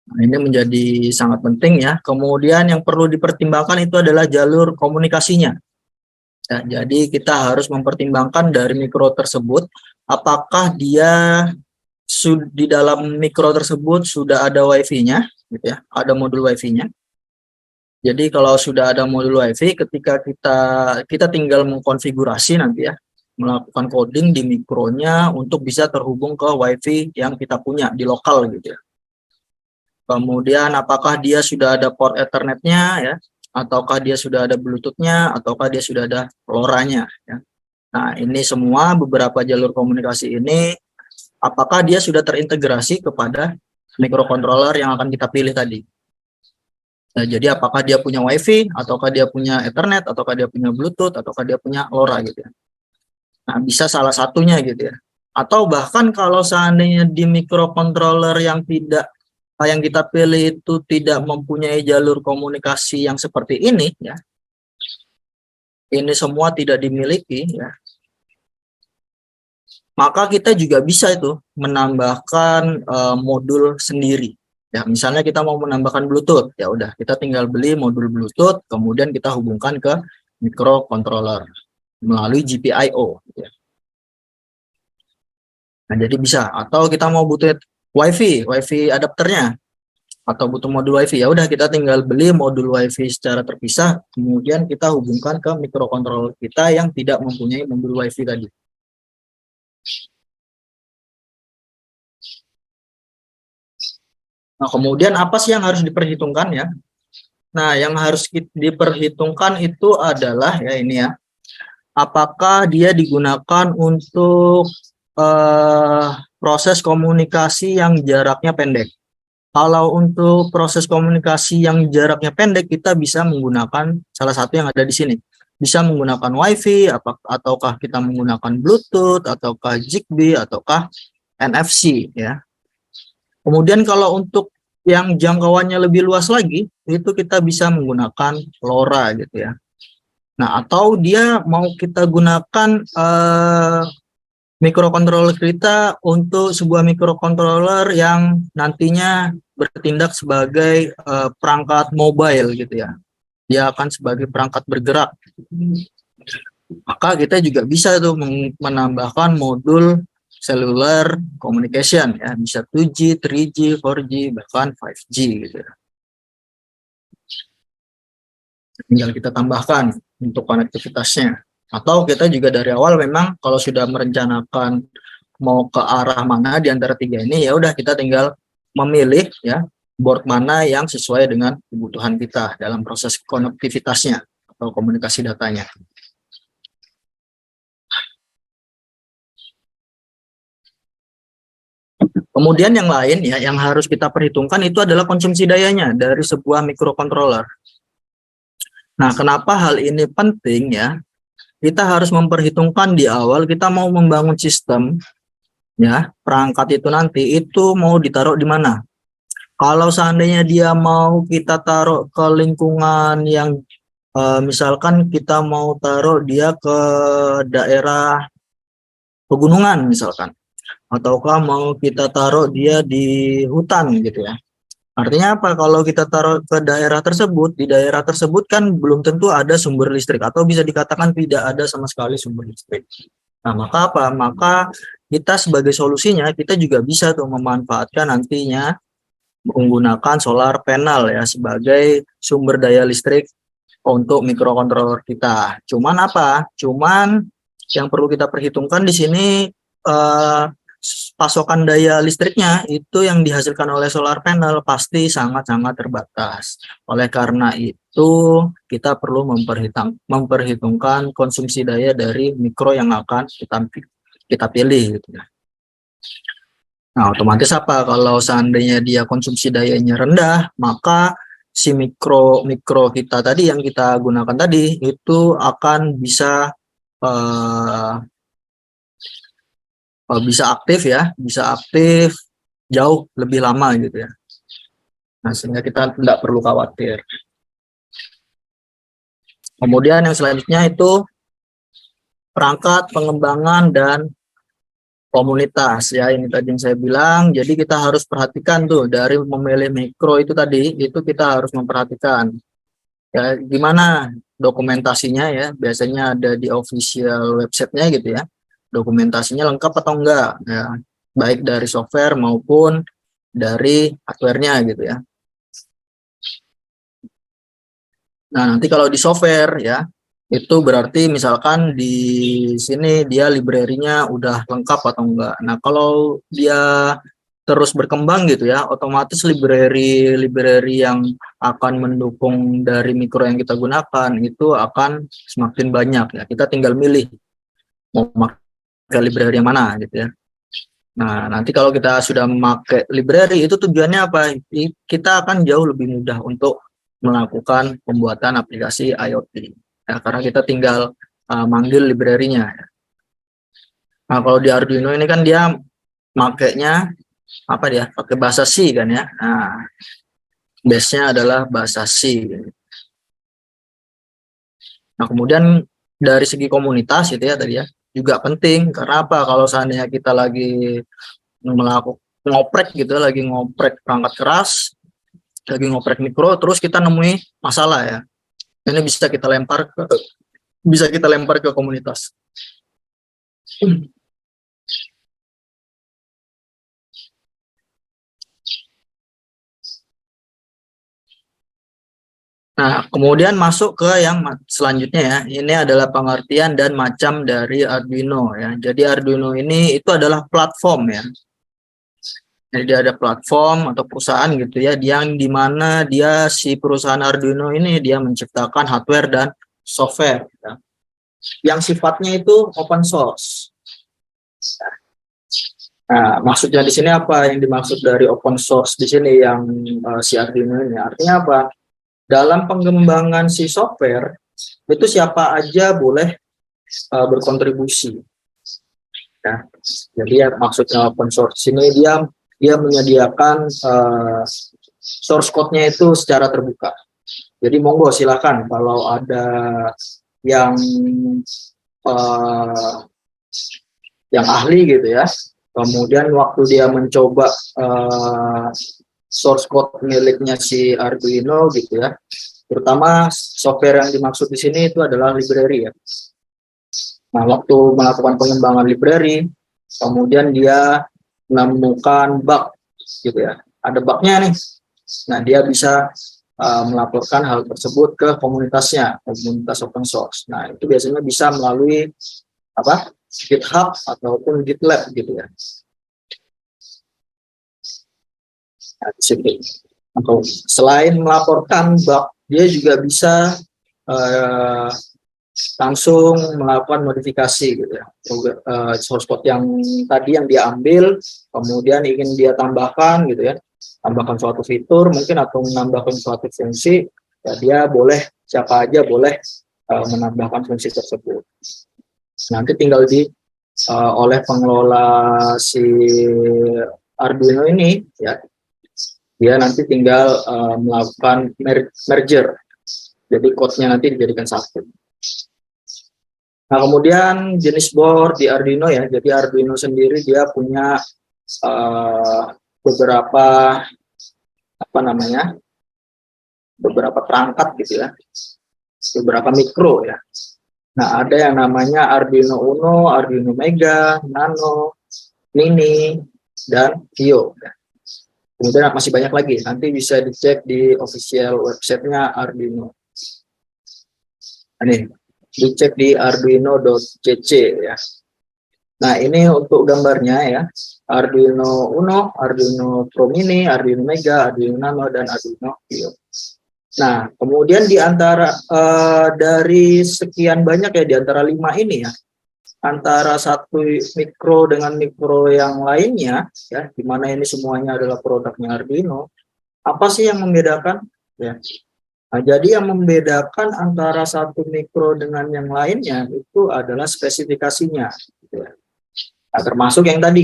A: Nah, ini menjadi sangat penting ya. Kemudian yang perlu dipertimbangkan itu adalah jalur komunikasinya. Ya, jadi kita harus mempertimbangkan dari mikro tersebut, apakah dia di dalam mikro tersebut sudah ada WiFi-nya, gitu ya, ada modul WiFi-nya. Jadi kalau sudah ada modul WiFi, ketika kita tinggal mengkonfigurasi nanti ya, melakukan coding di mikronya untuk bisa terhubung ke WiFi yang kita punya di lokal gitu ya. Kemudian apakah dia sudah ada port Ethernet-nya ya, ataukah dia sudah ada Bluetooth-nya, ataukah dia sudah ada LoRa-nya ya. Nah, ini semua beberapa jalur komunikasi ini apakah dia sudah terintegrasi kepada microcontroller yang akan kita pilih tadi. Nah, jadi apakah dia punya WiFi, ataukah dia punya Ethernet, ataukah dia punya Bluetooth, ataukah dia punya LoRa gitu ya. Nah, bisa salah satunya gitu ya. Atau bahkan kalau seandainya di microcontroller yang kita pilih itu tidak mempunyai jalur komunikasi yang seperti ini ya, ini semua tidak dimiliki ya, maka kita juga bisa itu menambahkan modul sendiri ya. Misalnya kita mau menambahkan Bluetooth, ya udah kita tinggal beli modul Bluetooth, kemudian kita hubungkan ke microcontroller melalui GPIO ya. Nah, jadi bisa. Atau kita mau butuh WiFi adapternya, atau butuh modul WiFi, ya udah kita tinggal beli modul WiFi secara terpisah, kemudian kita hubungkan ke microcontroller kita yang tidak mempunyai modul WiFi tadi. Nah, kemudian apa sih yang harus diperhitungkan ya? Nah, yang harus diperhitungkan itu adalah ya ini ya, apakah dia digunakan untuk proses komunikasi yang jaraknya pendek. Kalau untuk proses komunikasi yang jaraknya pendek, kita bisa menggunakan salah satu yang ada di sini. Bisa menggunakan WiFi, ataukah kita menggunakan Bluetooth, ataukah Zigbee, ataukah NFC ya. Kemudian kalau untuk yang jangkauannya lebih luas lagi, itu kita bisa menggunakan LoRa gitu ya. Nah, atau dia mau kita gunakan microcontroller kita untuk sebuah microcontroller yang nantinya bertindak sebagai perangkat mobile gitu ya. Dia akan sebagai perangkat bergerak. Maka kita juga bisa tuh menambahkan modul cellular communication ya, bisa 2G, 3G, 4G, bahkan 5G gitu ya. Tinggal kita tambahkan untuk konektivitasnya. Atau kita juga dari awal memang kalau sudah merencanakan mau ke arah mana di antara tiga ini, ya udah kita tinggal memilih ya board mana yang sesuai dengan kebutuhan kita dalam proses konektivitasnya atau komunikasi datanya. Kemudian yang lain ya, yang harus kita perhitungkan itu adalah konsumsi dayanya dari sebuah microcontroller. Nah, kenapa hal ini penting ya? Kita harus memperhitungkan di awal kita mau membangun sistem ya, perangkat itu nanti itu mau ditaruh di mana. Kalau seandainya dia mau kita taruh ke lingkungan yang misalkan kita mau taruh dia ke daerah pegunungan misalkan, ataukah mau kita taruh dia di hutan gitu ya. Artinya apa? Kalau kita taruh ke daerah tersebut, di daerah tersebut kan belum tentu ada sumber listrik atau bisa dikatakan tidak ada sama sekali sumber listrik. Nah, maka apa? Maka kita sebagai solusinya kita juga bisa tuh memanfaatkan nantinya menggunakan solar panel ya sebagai sumber daya listrik untuk microcontroller kita. Cuman apa? Cuman yang perlu kita perhitungkan di sini eh, pasokan daya listriknya itu yang dihasilkan oleh solar panel pasti sangat-sangat terbatas. Oleh karena itu, kita perlu memperhitungkan konsumsi daya dari mikro yang akan kita pilih gitu ya. Nah, otomatis apa? Kalau seandainya dia konsumsi dayanya rendah, maka si mikro kita tadi yang kita gunakan tadi itu akan bisa aktif ya, bisa aktif jauh lebih lama gitu ya. Nah, sehingga kita tidak perlu khawatir. Kemudian yang selanjutnya itu perangkat, pengembangan, dan komunitas ya, ini tadi yang saya bilang. Jadi kita harus perhatikan tuh dari memilih mikro itu tadi, itu kita harus memperhatikan ya gimana dokumentasinya ya, biasanya ada di official websitenya gitu ya, dokumentasinya lengkap atau enggak ya, baik dari software maupun dari hardware-nya gitu ya. Nah, nanti kalau di software ya, itu berarti misalkan di sini dia library-nya udah lengkap atau enggak. Nah, kalau dia terus berkembang gitu ya, otomatis library yang akan mendukung dari mikro yang kita gunakan itu akan semakin banyak ya. Kita tinggal milih mau pakai library yang mana gitu ya. Nah, nanti kalau kita sudah memakai library itu tujuannya apa? Kita akan jauh lebih mudah untuk melakukan pembuatan aplikasi IoT. Ya, karena kita tinggal manggil library-nya. Nah, kalau di Arduino ini kan dia makainya apa dia? Pakai bahasa C kan ya. Nah, base-nya adalah bahasa C. Nah, kemudian dari segi komunitas itu ya tadi ya, juga penting karena apa? Kalau seandainya kita lagi melakukan ngoprek gitu, lagi ngoprek perangkat keras, lagi ngoprek mikro, terus kita nemui masalah ya, ini bisa kita lempar ke komunitas. Nah, kemudian masuk ke yang selanjutnya ya, ini adalah pengertian dan macam dari Arduino ya. Jadi Arduino ini itu adalah platform ya. Jadi ada platform atau perusahaan gitu ya, yang dimana dia si perusahaan Arduino ini dia menciptakan hardware dan software ya, yang sifatnya itu open source. Nah, maksudnya di sini apa? Yang dimaksud dari open source di sini yang si Arduino ini artinya apa? Dalam pengembangan si software itu siapa aja boleh berkontribusi. Ya. Jadi ya maksudnya open source ini dia menyediakan source code-nya itu secara terbuka. Jadi monggo silakan kalau ada yang ahli gitu ya. Kemudian waktu dia mencoba source code miliknya si Arduino gitu ya. Terutama software yang dimaksud di sini itu adalah library ya. Nah, waktu melakukan pengembangan library, kemudian dia menemukan bug gitu ya. Ada bugnya nih. Nah, dia bisa melaporkan hal tersebut ke komunitasnya, komunitas open source. Nah, itu biasanya bisa melalui apa? GitHub ataupun GitLab gitu ya. Nah, atau selain melaporkan bug, dia juga bisa langsung melakukan modifikasi gitu ya. Source code yang tadi yang dia ambil, kemudian ingin dia tambahkan gitu ya, tambahkan suatu fitur mungkin atau menambahkan suatu fungsi, ya dia boleh, siapa aja boleh menambahkan fungsi tersebut. Nanti tinggal oleh pengelola si Arduino ini ya, dia nanti tinggal melakukan merger, jadi code-nya nanti dijadikan satu. Nah, kemudian jenis board di Arduino ya, jadi Arduino sendiri dia punya beberapa beberapa perangkat gitu ya, beberapa mikro ya. Nah, ada yang namanya Arduino Uno, Arduino Mega, Nano, Mini, dan Pio. Kemudian masih banyak lagi, nanti bisa dicek di official websitenya Arduino. Ini dicek di arduino.cc ya. Nah, ini untuk gambarnya ya, Arduino Uno, Arduino Pro Mini, Arduino Mega, Arduino Nano, dan Arduino Pio. Nah, kemudian di antara dari sekian banyak ya, di antara 5 ini ya, antara satu mikro dengan mikro yang lainnya ya, di mana ini semuanya adalah produknya Arduino, apa sih yang membedakan ya? Nah, jadi yang membedakan antara satu mikro dengan yang lainnya itu adalah spesifikasinya gitu ya. Nah, termasuk yang tadi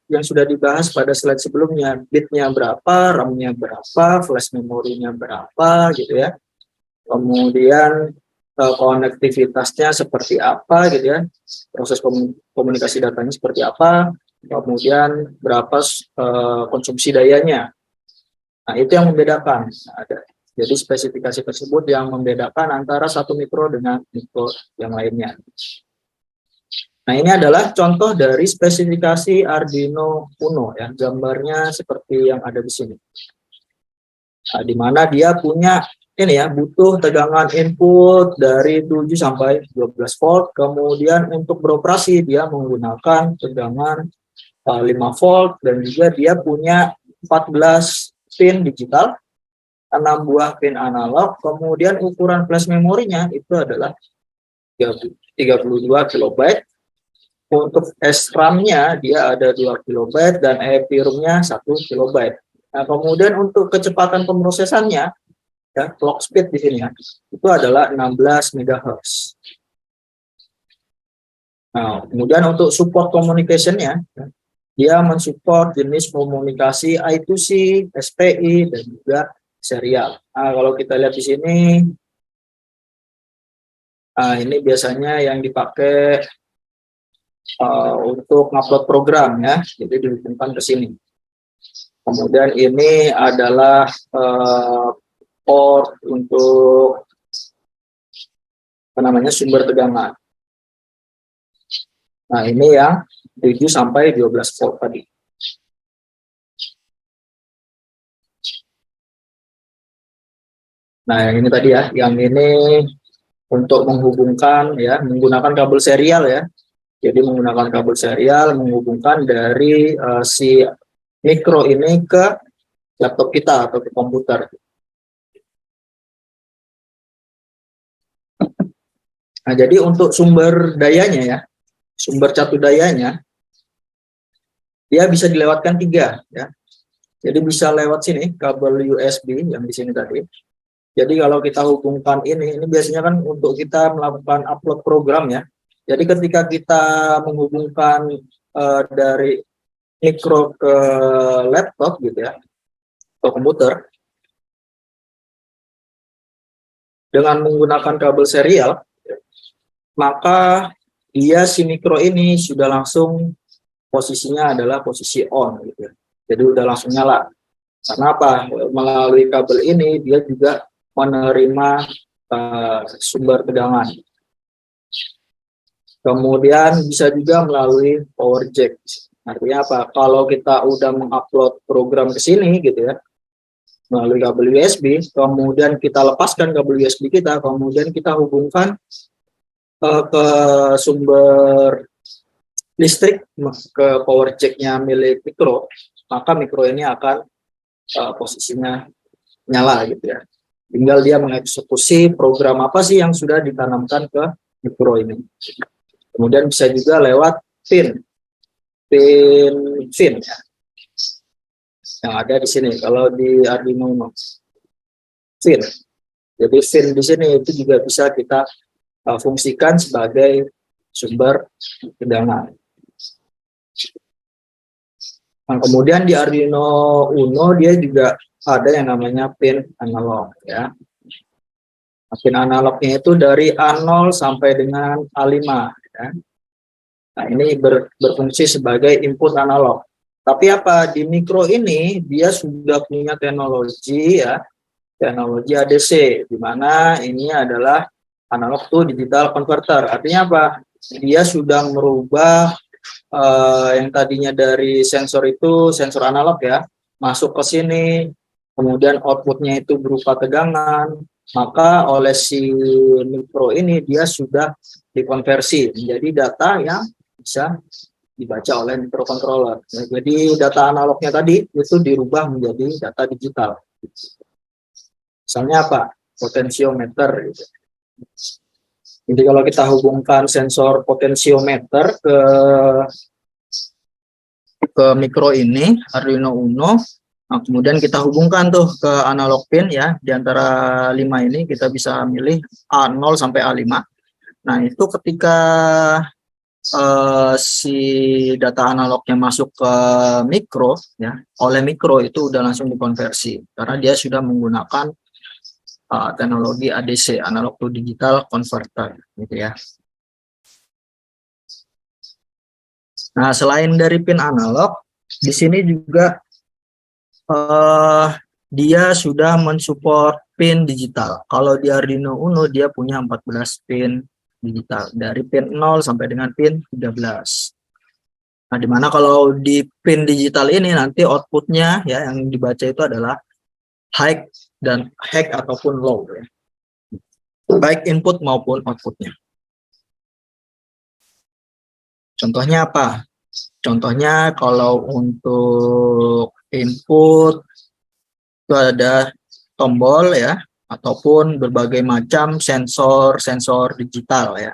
A: yang sudah dibahas pada slide sebelumnya, bitnya berapa, RAM-nya berapa, flash memorinya berapa gitu ya. Kemudian konektivitasnya seperti apa gitu ya, proses komunikasi datanya seperti apa, kemudian berapa konsumsi dayanya. Nah, itu yang membedakan. Jadi spesifikasi tersebut yang membedakan antara satu mikro dengan mikro yang lainnya. Nah, ini adalah contoh dari spesifikasi Arduino Uno ya, gambarnya seperti yang ada di sini. Nah, di mana dia punya ini ya, butuh tegangan input dari 7 sampai 12 volt, kemudian untuk beroperasi dia menggunakan tegangan 5 volt, dan juga dia punya 14 pin digital, 6 buah pin analog, kemudian ukuran flash memorinya itu adalah 32 kilobyte. Untuk SRAM-nya dia ada 2 kilobyte dan EEPROM-nya 1 kilobyte. Nah, kemudian untuk kecepatan pemrosesannya ya, clock speed di sini ya, itu adalah 16 MHz. Nah, kemudian untuk support communication-nya ya, dia mensupport jenis komunikasi I2C, SPI, dan juga serial. Nah, kalau kita lihat di sini, nah ini biasanya yang dipakai untuk upload program ya, jadi dihubungkan ke sini. Kemudian ini adalah port untuk sumber tegangan. Nah, ini yang 7 sampai 12 volt tadi. Nah, yang ini tadi ya, yang ini untuk menghubungkan ya, menggunakan kabel serial ya. Jadi menggunakan kabel serial menghubungkan dari si mikro ini ke laptop kita atau ke komputer. Nah, jadi untuk sumber dayanya ya, sumber catu dayanya, dia bisa dilewatkan 3 ya. Jadi bisa lewat sini kabel USB yang di sini tadi. Jadi kalau kita hubungkan ini biasanya kan untuk kita melakukan upload program ya. Jadi ketika kita menghubungkan dari mikro ke laptop gitu ya, atau komputer, dengan menggunakan kabel serial, maka dia si mikro ini sudah langsung posisinya adalah posisi on gitu ya. Jadi udah langsung nyala. Karena apa? Melalui kabel ini dia juga menerima sumber tegangan. Kemudian bisa juga melalui power jack. Artinya apa? Kalau kita udah mengupload program ke sini gitu ya, melalui kabel USB, kemudian kita lepaskan kabel USB kita, kemudian kita hubungkan ke sumber listrik, ke power jack-nya milik mikro, maka mikro ini akan posisinya nyala gitu ya. Tinggal dia mengeksekusi program apa sih yang sudah ditanamkan ke mikro ini. Kemudian bisa juga lewat pin ya, yang ada di sini. Kalau di Arduino Uno, pin. Jadi pin di sini itu juga bisa kita fungsikan sebagai sumber tegangan. Nah, kemudian di Arduino Uno dia juga ada yang namanya pin analog ya. Pin analognya itu dari A0 sampai dengan A5 ya. Nah, ini berfungsi sebagai input analog. Tapi apa, di mikro ini dia sudah punya teknologi ya, teknologi ADC, di mana ini adalah analog to digital converter. Artinya apa? Dia sudah merubah yang tadinya dari sensor itu sensor analog ya, masuk ke sini, kemudian outputnya itu berupa tegangan, maka oleh si mikro ini dia sudah dikonversi menjadi data yang bisa dibaca oleh microcontroller. Ya, jadi data analognya tadi itu dirubah menjadi data digital. Misalnya apa? Potensiometer. Gitu. Jadi kalau kita hubungkan sensor potensiometer ke mikro ini, Arduino Uno, nah, kemudian kita hubungkan tuh ke analog pin ya, di antara 5 ini kita bisa milih A0 sampai A5. Nah, itu ketika si data analognya masuk ke mikro ya, oleh mikro itu udah langsung dikonversi karena dia sudah menggunakan teknologi ADC, analog to digital converter gitu ya. Nah, selain dari pin analog, di sini juga dia sudah mensupport pin digital. Kalau di Arduino Uno dia punya 14 pin digital dari pin 0 sampai dengan pin 13. Nah, dimana kalau di pin digital ini nanti outputnya ya yang dibaca itu adalah high ataupun low ya. Baik input maupun outputnya. Contohnya apa? Contohnya kalau untuk input itu ada tombol ya, ataupun berbagai macam sensor digital ya,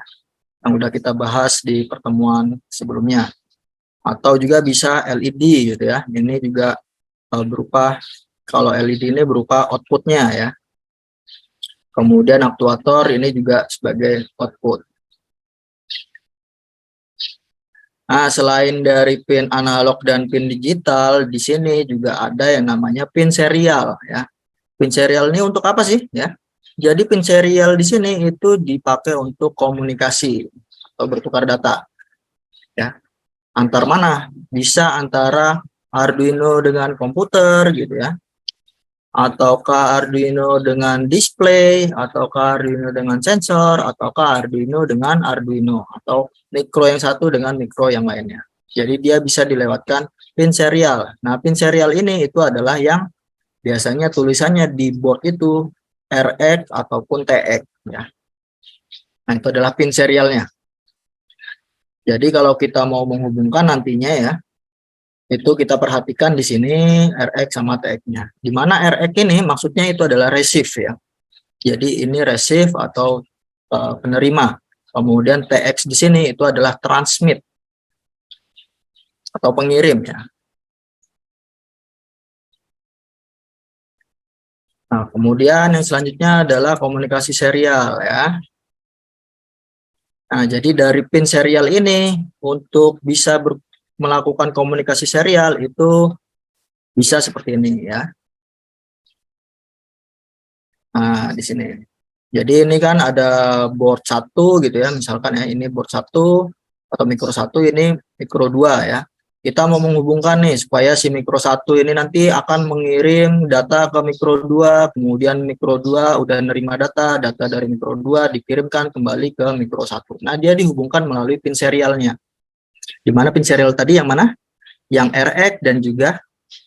A: yang udah kita bahas di pertemuan sebelumnya. Atau juga bisa LED gitu ya. Ini juga berupa, kalau LED ini berupa outputnya ya. Kemudian aktuator ini juga sebagai output. Nah, selain dari pin analog dan pin digital, di sini juga ada yang namanya pin serial ya. Pin serial ini untuk apa sih ya? Jadi pin serial di sini itu dipakai untuk komunikasi atau bertukar data ya. Antar mana? Bisa antara Arduino dengan komputer gitu ya. Ataukah Arduino dengan display, ataukah Arduino dengan sensor, ataukah Arduino dengan Arduino, atau mikro yang satu dengan mikro yang lainnya. Jadi dia bisa dilewatkan pin serial. Nah, pin serial ini itu adalah yang biasanya tulisannya di board itu RX ataupun TX ya. Nah, itu adalah pin serialnya. Jadi kalau kita mau menghubungkan nantinya ya, itu kita perhatikan di sini RX sama TX-nya. Di mana RX ini maksudnya itu adalah receive ya. Jadi ini receive atau penerima. Kemudian TX di sini itu adalah transmit atau pengirim ya. Nah, kemudian yang selanjutnya adalah komunikasi serial ya. Nah, jadi dari pin serial ini untuk bisa melakukan komunikasi serial itu bisa seperti ini ya. Nah, di sini. Jadi ini kan ada board 1 gitu ya, misalkan ya ini board 1 atau mikro 1, ini mikro 2 ya. Kita mau menghubungkan nih supaya si mikro 1 ini nanti akan mengirim data ke mikro 2, kemudian mikro 2 udah nerima data dari mikro 2 dikirimkan kembali ke mikro 1. Nah, dia dihubungkan melalui pin serialnya. Di mana pin serial tadi yang mana? Yang RX dan juga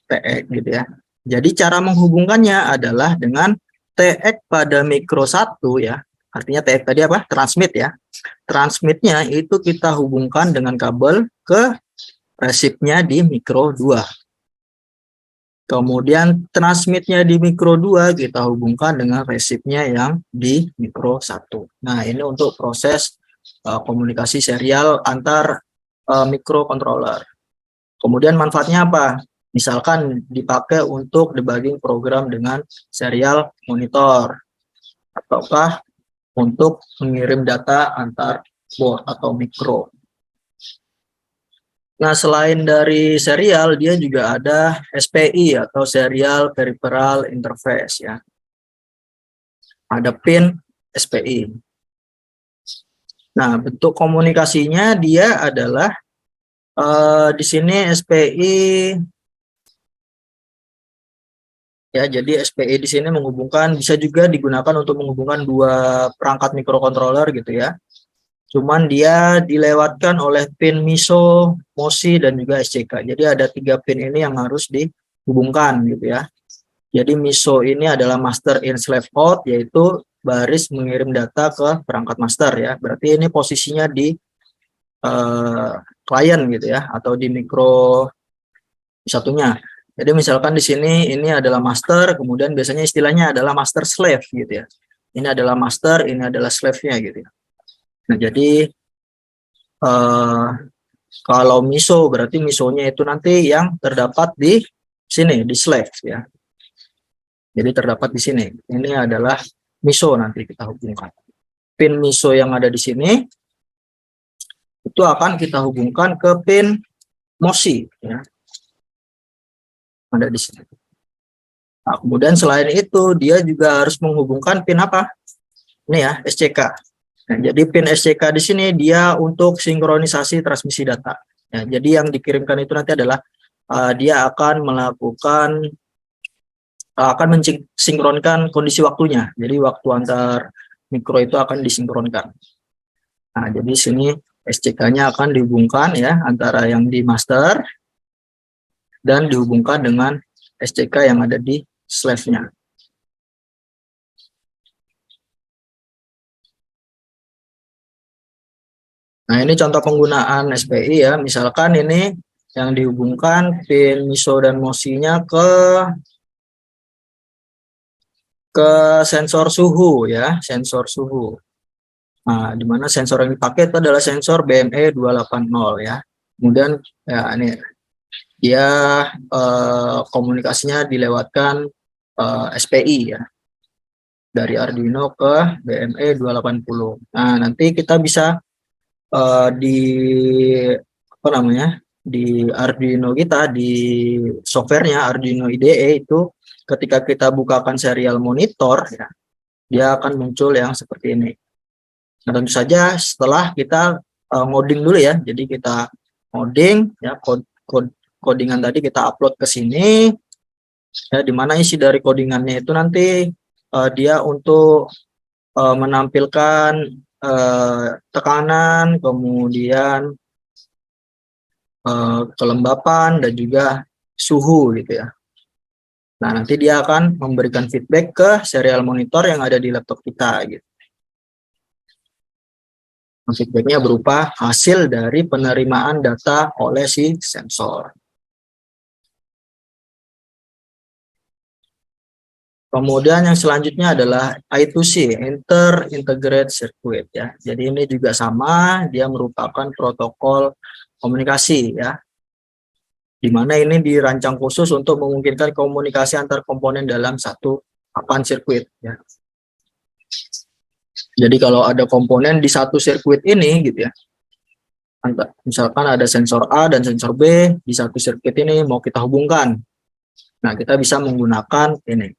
A: TX gitu ya. Jadi cara menghubungkannya adalah dengan TX pada mikro 1 ya. Artinya TX tadi apa? Transmit ya. Transmitnya itu kita hubungkan dengan kabel ke receive-nya di mikro 2. Kemudian transmitnya di mikro 2 kita hubungkan dengan receive-nya yang di mikro 1. Nah, ini untuk proses komunikasi serial antar microcontroller. Kemudian manfaatnya apa? Misalkan dipakai untuk debugging program dengan serial monitor, ataukah untuk mengirim data antar board atau mikro. Nah, selain dari serial, dia juga ada SPI atau Serial Peripheral Interface ya. Ada pin SPI. Nah, bentuk komunikasinya dia adalah di sini SPI ya, jadi SPI di sini menghubungkan, bisa juga digunakan untuk menghubungkan dua perangkat microcontroller gitu ya. Cuman dia dilewatkan oleh pin MISO, MOSI, dan juga SCK. Jadi ada 3 pin ini yang harus dihubungkan gitu ya. Jadi MISO ini adalah master in slave out, yaitu baris mengirim data ke perangkat master ya. Berarti ini posisinya di klien gitu ya, atau di mikro satunya. Jadi misalkan di sini ini adalah master, kemudian biasanya istilahnya adalah master slave gitu ya. Ini adalah master, ini adalah slave-nya gitu ya. Nah, jadi kalau MISO berarti MISO-nya itu nanti yang terdapat di sini, di slave ya. Jadi terdapat di sini. Ini adalah MISO, nanti kita hubungkan. Pin MISO yang ada di sini itu akan kita hubungkan ke pin MOSI ya. Ada di sini. Nah, kemudian selain itu dia juga harus menghubungkan pin apa? Ini ya, SCK. Nah, jadi pin SCK di sini dia untuk sinkronisasi transmisi data. Ya, jadi yang dikirimkan itu nanti adalah dia akan melakukan akan mensinkronkan kondisi waktunya. Jadi waktu antar mikro itu akan disinkronkan. Nah, jadi sini SCK-nya akan dihubungkan ya antara yang di master dan dihubungkan dengan SCK yang ada di slave-nya. Nah, ini contoh penggunaan SPI ya. Misalkan ini yang dihubungkan pin MISO dan MOSI-nya ke sensor suhu ya, sensor suhu. Nah, di mana sensor yang dipakai itu adalah sensor BME 280 ya. Kemudian ya ini dia komunikasinya dilewatkan SPI ya. Dari Arduino ke BME 280. Nah, nanti kita bisa di apa namanya? Di Arduino kita, di softwarenya Arduino IDE itu ketika kita bukakan serial monitor ya, dia akan muncul yang seperti ini. Nah, tentu saja setelah kita ngoding dulu ya. Jadi kita ngoding ya, codingan tadi kita upload ke sini ya, dimana isi dari codingannya itu nanti dia untuk menampilkan tekanan, kemudian kelembapan, dan juga suhu gitu ya. Nah, nanti dia akan memberikan feedback ke serial monitor yang ada di laptop kita gitu. Feedbacknya berupa hasil dari penerimaan data oleh si sensor. Kemudian yang selanjutnya adalah I2C, Inter Integrated Circuit ya. Jadi ini juga sama, dia merupakan protokol komunikasi ya. Di mana ini dirancang khusus untuk memungkinkan komunikasi antar komponen dalam satu papan sirkuit ya. Jadi kalau ada komponen di satu sirkuit ini gitu ya. Misalkan ada sensor A dan sensor B di satu sirkuit ini mau kita hubungkan. Nah, kita bisa menggunakan ini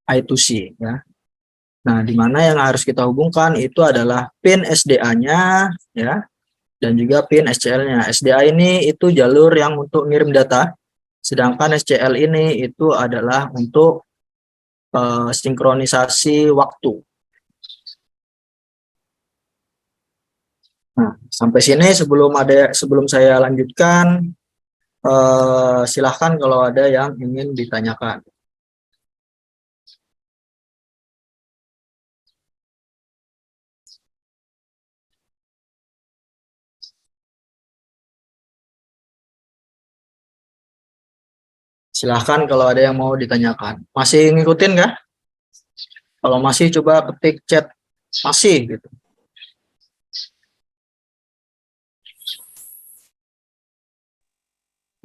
A: I2C ya. Nah, di mana yang harus kita hubungkan itu adalah pin SDA-nya ya, dan juga pin SCL-nya. SDA ini itu jalur yang untuk ngirim data, sedangkan SCL ini itu adalah untuk sinkronisasi waktu. Nah, sampai sini sebelum saya lanjutkan, silahkan kalau ada yang ingin ditanyakan. Silahkan kalau ada yang mau ditanyakan. Masih ngikutin kah? Kalau masih, coba ketik chat masih gitu.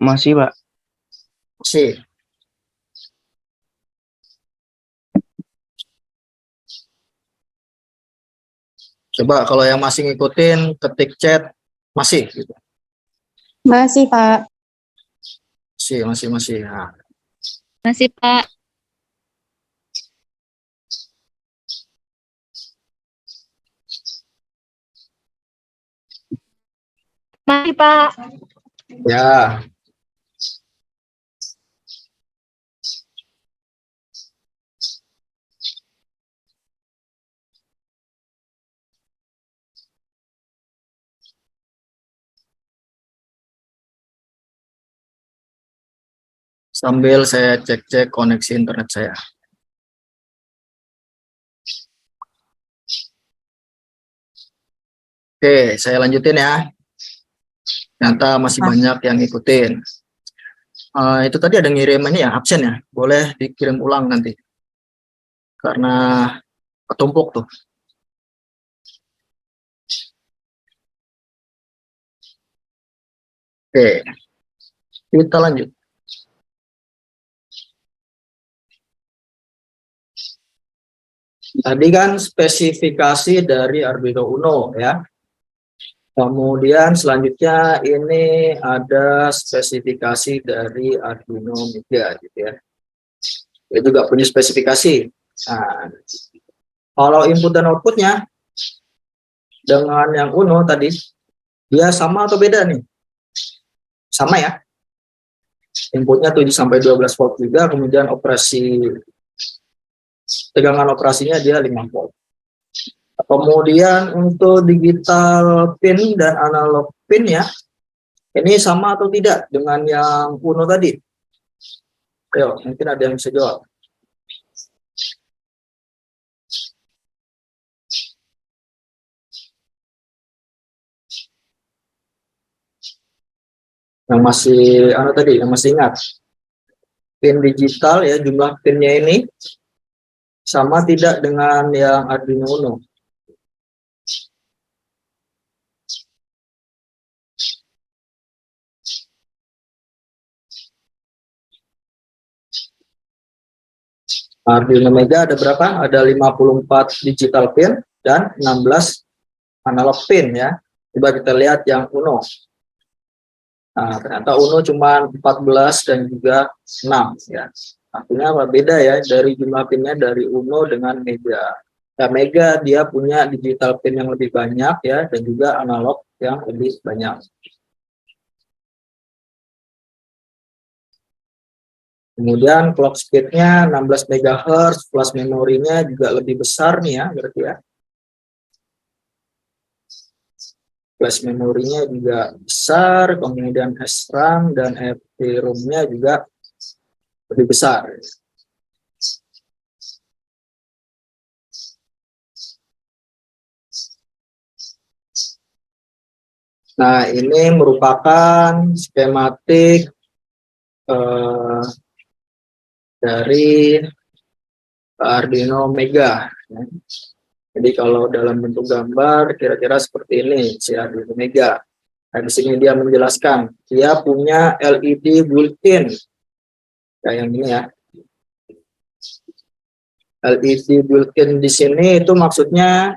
D: Masih, Pak.
A: Masih. Coba kalau yang masih ngikutin, ketik chat masih gitu.
B: Masih, Pak.
A: Masih. Nah,
E: Masih, Pak. Masih, Pak.
A: ya. Sambil saya cek-cek koneksi internet saya. Oke, saya lanjutin ya. Ternyata masih banyak yang ngikutin. Itu tadi ada ngirim ini ya, absen ya. Boleh dikirim ulang nanti. Karena ketumpuk tuh. Oke, kita lanjut. Tadi kan spesifikasi dari Arduino Uno ya. Kemudian selanjutnya ini ada spesifikasi dari Arduino Mega gitu ya. Dia juga punya spesifikasi. Nah, kalau input dan outputnya dengan yang Uno tadi, dia sama atau beda nih? Sama ya. Inputnya 7 sampai 12 volt juga, kemudian tegangan operasinya dia 5 volt. Kemudian untuk digital pin dan analog pin ya, ini sama atau tidak dengan yang Uno tadi? Ayo, mungkin ada yang bisa jawab. Yang masih ingat. Pin digital ya, jumlah pinnya ini sama tidak dengan yang Arduino Uno? Arduino Mega ada berapa? Ada 54 digital pin dan 16 analog pin ya. Coba kita lihat yang Uno. Nah, ternyata Uno cuma 14 dan juga 6 ya. Artinya apa? Beda ya dari jumlah pinnya dari Uno dengan Mega. Ya, Mega dia punya digital pin yang lebih banyak ya, dan juga analog yang lebih banyak. Kemudian clock speed-nya 16 MHz, plus memorinya juga lebih besar nih ya, berarti ya. Flash memorinya juga besar, kemudian SRAM dan FP-ROM-nya juga lebih besar. Nah, ini merupakan skematik dari Arduino Mega. Jadi kalau dalam bentuk gambar kira-kira seperti ini si Arduino Mega. Nah, di sini dia menjelaskan dia punya LED built-in kayak yang ini ya. LED built-in di sini itu maksudnya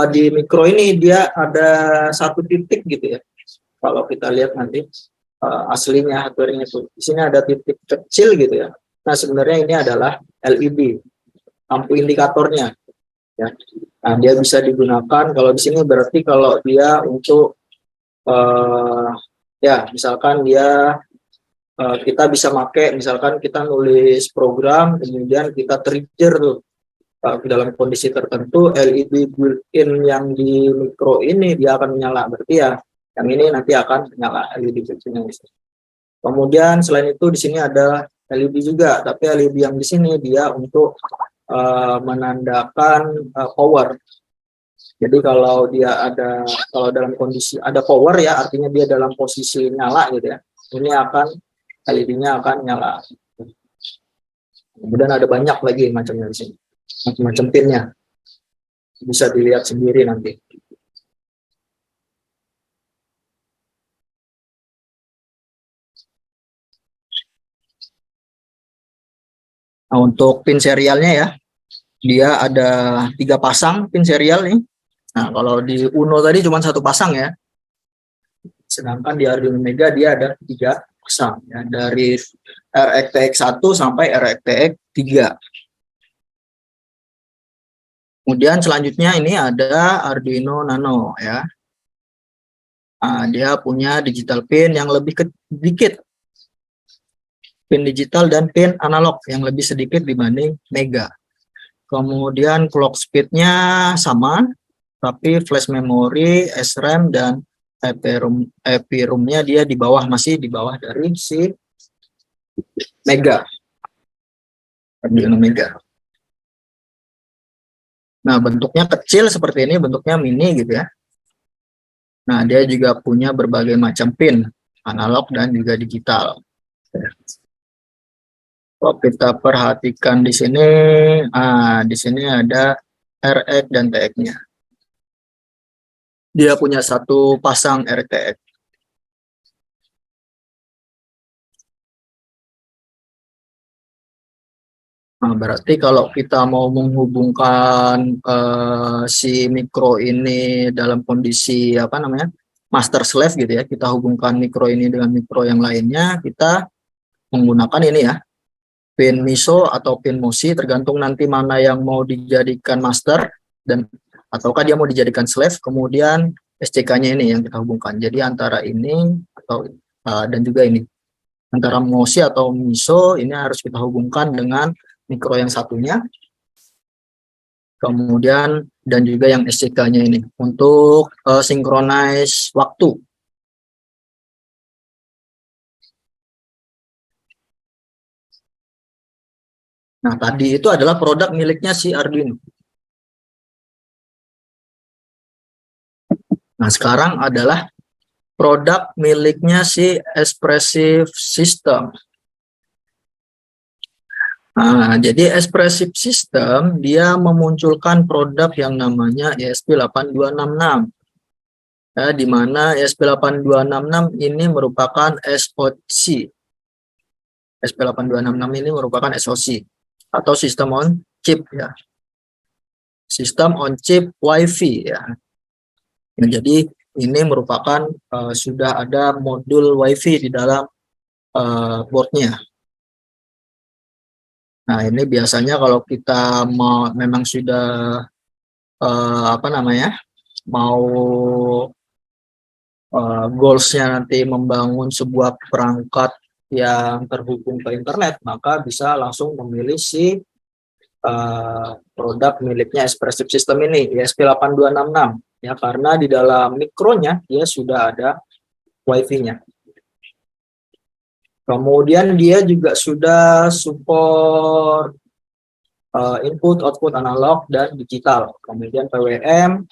A: di mikro ini dia ada satu titik gitu ya. Kalau kita lihat nanti aslinya hardware-nya itu di sini ada titik kecil gitu ya. Nah, sebenarnya ini adalah LED, lampu indikatornya. Ya. Nah, dia bisa digunakan kalau di sini berarti kalau dia untuk ya misalkan dia kita bisa pakai, misalkan kita nulis program kemudian kita trigger tuh dalam kondisi tertentu LED built-in yang di mikro ini dia akan menyala, berarti ya yang ini nanti akan menyala LED built-in yang di sini. Kemudian selain itu di sini ada LED juga, tapi LED yang di sini dia untuk menandakan power. Jadi kalau dalam kondisi ada power ya, artinya dia dalam posisi nyala gitu ya. Ini akan LED-nya akan nyala. Kemudian ada banyak lagi macamnya di sini, macam-macam pinnya. Bisa dilihat sendiri nanti. Nah, untuk pin serialnya ya, dia ada 3 pasang pin serial nih. Nah, kalau di Uno tadi cuma 1 pasang ya. Sedangkan di Arduino Mega dia ada 3 pasang ya, dari RxTX 1 sampai RxTX 3. Kemudian selanjutnya ini ada Arduino Nano ya. Nah, dia punya digital pin yang lebih sedikit. Pin digital dan pin analog yang lebih sedikit dibanding Mega. Kemudian clock speed-nya sama, tapi flash memory, SRAM, dan EPROM-nya dia masih di bawah dari si Mega. Arduino Mega. Nah, bentuknya kecil seperti ini, bentuknya mini gitu ya. Nah, dia juga punya berbagai macam pin, analog dan juga digital. Kalau kita perhatikan di sini ada RX dan TX-nya. Dia punya 1 pasang RTX. Nah, berarti kalau kita mau menghubungkan si mikro ini dalam kondisi master slave gitu ya, kita hubungkan mikro ini dengan mikro yang lainnya, kita menggunakan ini ya, pin MISO atau pin MOSI, tergantung nanti mana yang mau dijadikan master dan ataukah dia mau dijadikan slave, kemudian SCK-nya ini yang kita hubungkan. Jadi antara ini atau dan juga ini, antara MOSI atau MISO ini harus kita hubungkan dengan mikro yang satunya, kemudian dan juga yang SCK-nya ini untuk synchronize waktu. Nah, tadi itu adalah produk miliknya si Arduino. Nah, sekarang adalah produk miliknya si Espressif System. Nah, jadi Espressif System dia memunculkan produk yang namanya ESP8266. Ya, di mana ESP8266 ini merupakan SoC. ESP8266 ini merupakan SoC atau System on Chip ya. Sistem on Chip Wi-Fi ya. Nah, jadi ini merupakan sudah ada modul Wi-Fi di dalam boardnya. Nah, ini biasanya kalau kita memang sudah mau goals-nya nanti membangun sebuah perangkat yang terhubung ke internet, maka bisa langsung memilih si produk miliknya Espressif System ini, ESP8266 ya, karena di dalam mikronya dia sudah ada Wi-Fi-nya. Kemudian dia juga sudah support input, output analog dan digital. Kemudian PWM,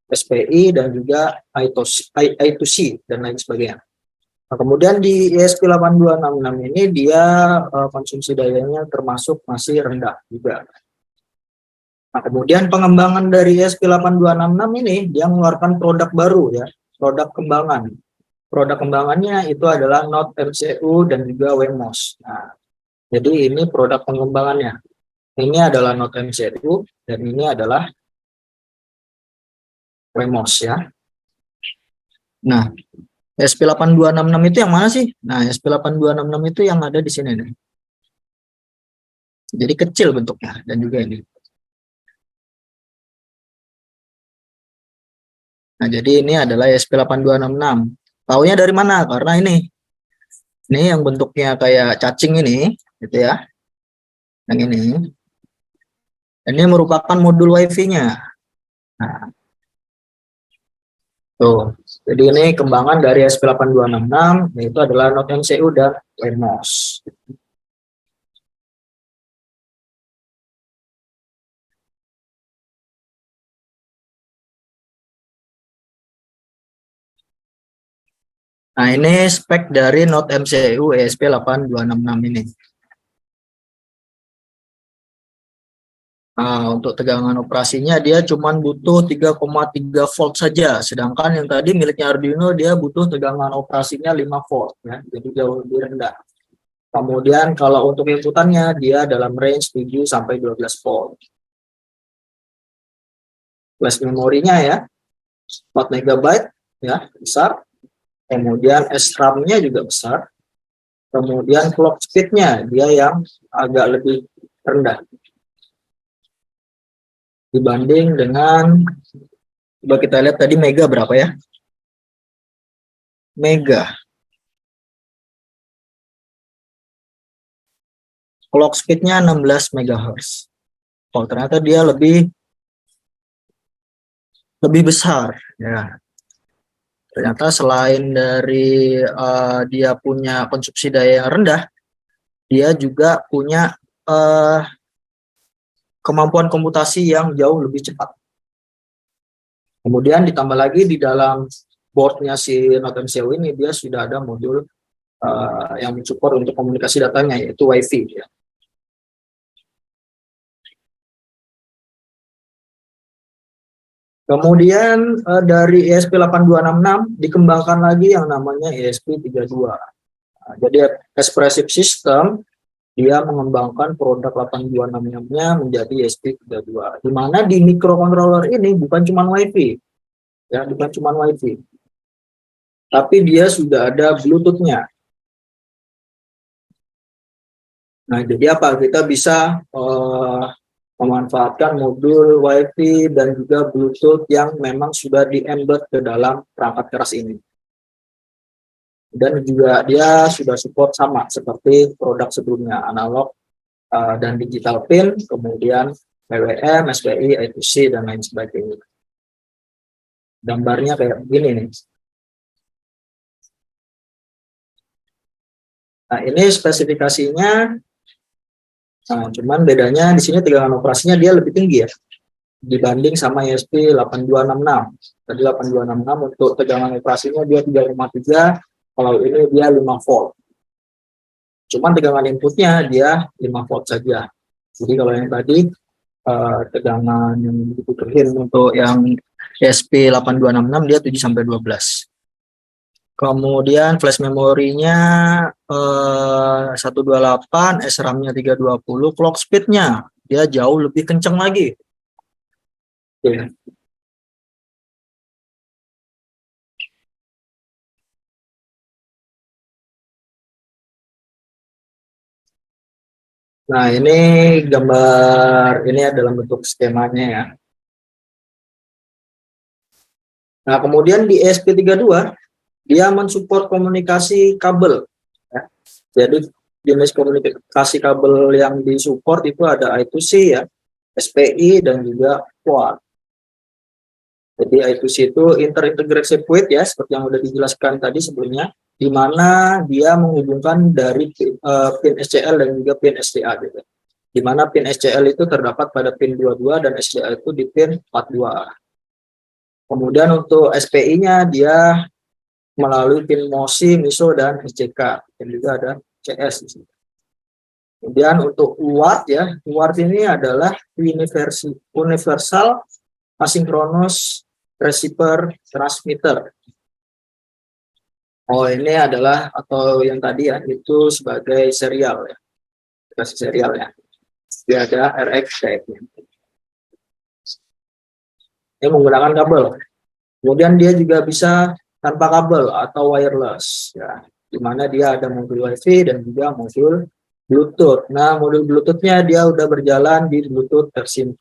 A: SPI, dan juga I2C, dan lain sebagainya. Nah, kemudian di ESP8266 ini dia konsumsi dayanya termasuk masih rendah juga. Nah, kemudian pengembangan dari ESP8266 ini dia mengeluarkan produk baru ya, produk kembangan. Produk kembangannya itu adalah Node MCU dan juga Wemos. Nah, jadi ini produk pengembangannya. Ini adalah Node MCU dan ini adalah Wemos ya. Nah, ESP8266 itu yang mana sih? Nah, ESP8266 itu yang ada di sini nih. Jadi kecil bentuknya dan juga ini. Nah, jadi ini adalah ESP8266. Taunya dari mana? Karena ini yang bentuknya kayak cacing ini, gitu ya. Yang ini. Ini merupakan modul Wi-Fi-nya. Nah, tuh. Jadi ini kembangan dari ESP8266, yaitu adalah Node MCU dan Wemos. Nah, ini spek dari Node MCU ESP8266 ini. Nah, untuk tegangan operasinya dia cuma butuh 3,3 volt saja, sedangkan yang tadi miliknya Arduino dia butuh tegangan operasinya 5 volt ya, jadi jauh lebih rendah. Kemudian kalau untuk inputannya dia dalam range 7 sampai 12 volt. Flash memorinya ya 4 MB ya, besar. Kemudian SRAM-nya juga besar. Kemudian clock speed-nya dia yang agak lebih rendah dibanding dengan, coba kita lihat tadi mega berapa ya? Mega. Clock speed-nya 16 MHz. Oh, ternyata dia lebih besar ya. Ternyata selain dari dia punya konsumsi daya yang rendah, dia juga punya kemampuan komputasi yang jauh lebih cepat. Kemudian ditambah lagi di dalam boardnya si Note MCU ini dia sudah ada modul yang mensupport untuk komunikasi datanya, yaitu Wi-Fi ya. Kemudian dari ESP8266 dikembangkan lagi yang namanya ESP32. Nah, jadi Expressive System dia mengembangkan produk 8266-nya menjadi ESP32. Di mana di microcontroller ini bukan cuma Wi-Fi, ya, bukan cuma Wi-Fi, tapi dia sudah ada Bluetooth-nya. Nah, jadi apa? Kita bisa memanfaatkan modul Wi-Fi dan juga Bluetooth yang memang sudah di-embed ke dalam perangkat keras ini. Dan juga dia sudah support sama seperti produk sebelumnya, analog dan digital pin, kemudian PWM, SPI, I2C, dan lain sebagainya. Gambarnya kayak begini nih. Nah, ini spesifikasinya. Nah, cuman bedanya di sini tegangan operasinya dia lebih tinggi ya dibanding sama ESP8266. Tadi 8266 untuk tegangan operasinya dia 3,3, kalau ini dia 5 volt. Cuman tegangan inputnya dia 5 volt saja. Jadi kalau yang tadi tegangan yang dibutuhin untuk yang ESP8266 dia 7 sampai 12. Kemudian flash memorinya 128, SRAM-nya 320, clock speed-nya dia jauh lebih kencang lagi. Oke. Nah, ini gambar ini adalah bentuk skemanya ya. Nah, kemudian di ESP32 dia mensupport komunikasi kabel ya. Jadi jenis komunikasi kabel yang disupport itu ada I2C ya, SPI, dan juga quad. Jadi I2C itu inter-integrated circuit ya, seperti yang sudah dijelaskan tadi sebelumnya, di mana dia menghubungkan dari pin SCL dan juga pin SDA gitu. Di mana pin SCL itu terdapat pada pin 22 dan SDA itu di pin 42. Kemudian untuk SPI-nya dia melalui pin MOSI, MISO, dan SCK, dan juga ada CS di sini. Kemudian untuk UART ya, UART ini adalah Universal Asynchronous Receiver Transmitter. Oh, ini adalah atau yang tadi ya itu sebagai serial ya, kasih serial ya. Dia ada RX type-nya. Ini menggunakan kabel. Kemudian dia juga bisa tanpa kabel atau wireless ya, di mana dia ada modul Wi-Fi dan juga modul Bluetooth. Nah, modul Bluetooth-nya dia udah berjalan di Bluetooth versi 4.